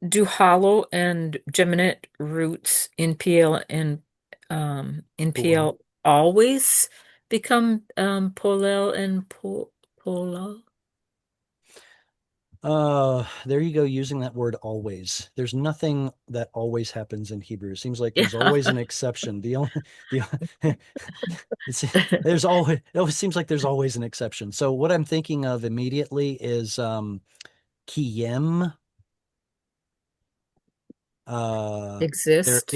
do hollow and geminate roots in PL and in Pu'al. PL always become polel and polal? There you go, using that word always. There's nothing that always happens in Hebrew. It seems like Yeah. there's always an exception. The it's there's always it always seems like there's always an exception. So what I'm thinking of immediately is kiyem. Exist.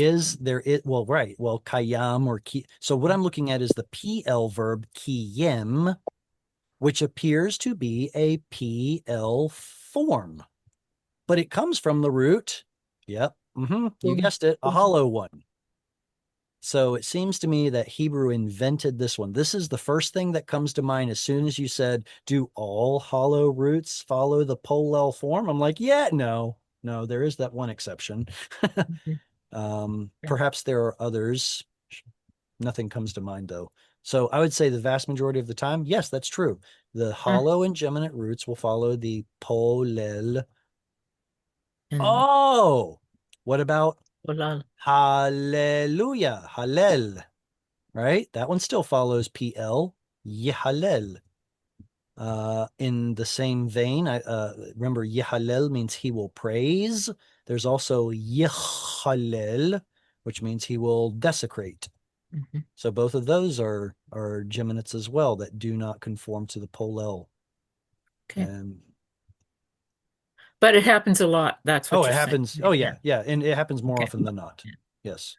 Well, right. Well, kayam or ki. So what I'm looking at is the PL verb kiyem, which appears to be a PL form, but it comes from the root. Yep. You guessed it, a hollow one. So it seems to me that Hebrew invented this one. This is the first thing that comes to mind as soon as you said, do all hollow roots follow the polel form? I'm like, yeah, no, there is that one exception. Perhaps there are others. Nothing comes to mind though. So I would say the vast majority of the time, yes, that's true. The hollow and geminate roots will follow the polel. Oh, what about Polal. hallelujah, hallel, right? That one still follows PL, yehalel. In the same vein, I remember yehalel means he will praise. There's also yehalel, which means he will desecrate. So both of those are geminates as well that do not conform to the polel. Okay. And But it happens a lot. That's what oh, it you're saying. happens. Oh yeah, and it happens more Okay. often than not. Yes.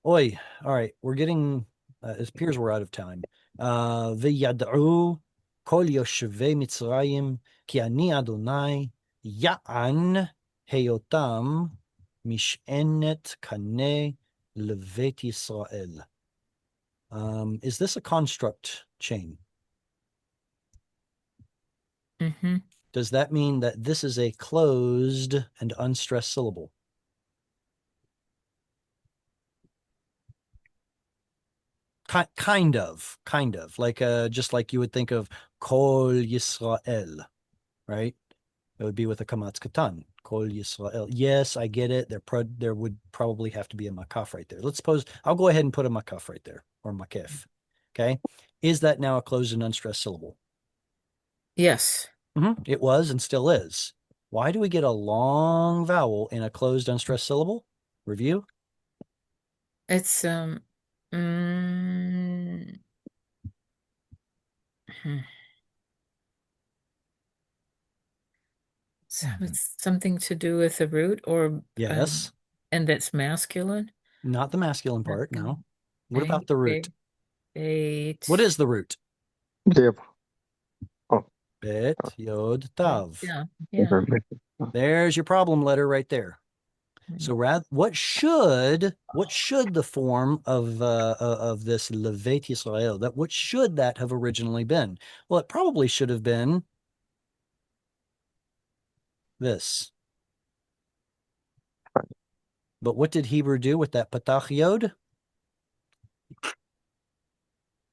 Oi, all right, we're getting, it appears we're out of time. וידעו כל יושבי מצרים כי אני אדוני יען היותם משענת קנה לבית ישראל. Is this a construct chain? Does that mean that this is a closed and unstressed syllable? Kind of, like just like you would think of Kol Yisrael, right? It would be with a kamatz katan, Kol Yisrael. Yes, I get it. There would probably have to be a makaf right there. Let's suppose I'll go ahead and put a makaf right there, or makef. Okay, is that now a closed and unstressed syllable? Yes. It was and still is. Why do we get a long vowel in a closed unstressed syllable? Review. It's mm, so it's something to do with the root or Yes. and that's masculine. Not the masculine part, no. What about the root? What is the root? Yep. Oh, Bet, yod, tav. Yeah. There's your problem letter right there. So what should the form of this Levet Yisrael, what should that have originally been? Well, it probably should have been this. But what did Hebrew do with that patach yod?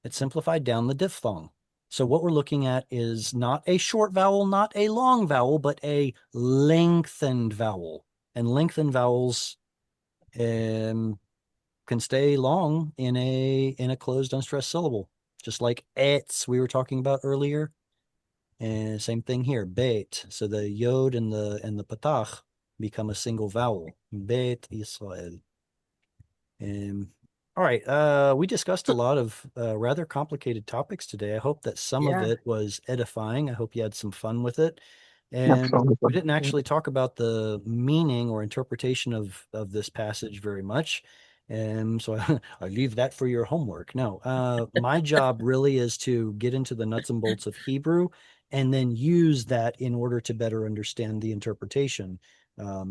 It simplified down the diphthong. So what we're looking at is not a short vowel, not a long vowel, but a lengthened vowel. And lengthened vowels can stay long in a closed unstressed syllable, just like etz we were talking about earlier. And same thing here, bet. So the yod and the patach become a single vowel. Bet Israel. All right. We discussed a lot of rather complicated topics today. I hope that some of Yeah. it was edifying. I hope you had some fun with it. And Absolutely. we didn't actually talk about the meaning or interpretation of this passage very much. And so I leave that for your homework. No, my job really is to get into the nuts and bolts of Hebrew and then use that in order to better understand the interpretation.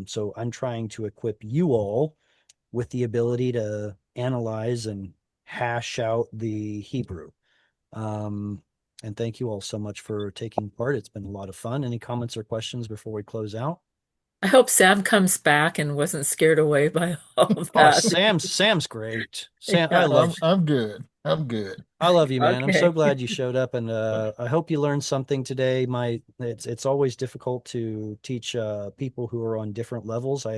So I'm trying to equip you all with the ability to analyze and hash out the Hebrew. And thank you all so much for taking part. It's been a lot of fun. Any comments or questions before we close out? I hope Sam comes back and wasn't scared away by all of Oh, that. Sam's great. Sam, I Yeah. love I'm good. I'm good. I love you, man. I'm so Okay. glad you showed up, and I hope you learned something today. It's always difficult to teach people who are on different levels. I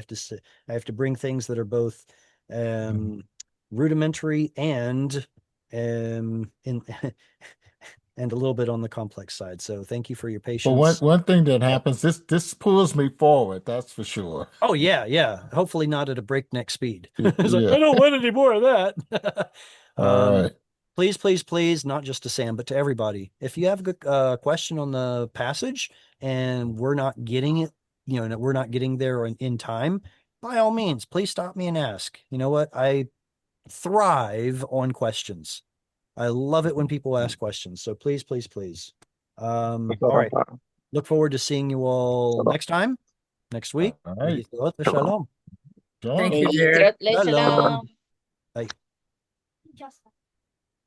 have to bring things that are both rudimentary and in and a little bit on the complex side. So thank you for your But patience. one thing that Yep. happens, this pulls me forward, that's for sure. Oh yeah. Hopefully not at a breakneck speed. It's like, Yeah. I don't want any more of that. All right. Please, not just to Sam, but to everybody. If you have a good question on the passage and we're not getting it, we're not getting there in time, by all means, please stop me and ask. You know what? I thrive on questions. I love it when people ask questions. So please. All right. Look forward to seeing you all next time, next week. All right. Shalom. Thank you, Shalom. Jared. Shalom. Shalom. Bye. Just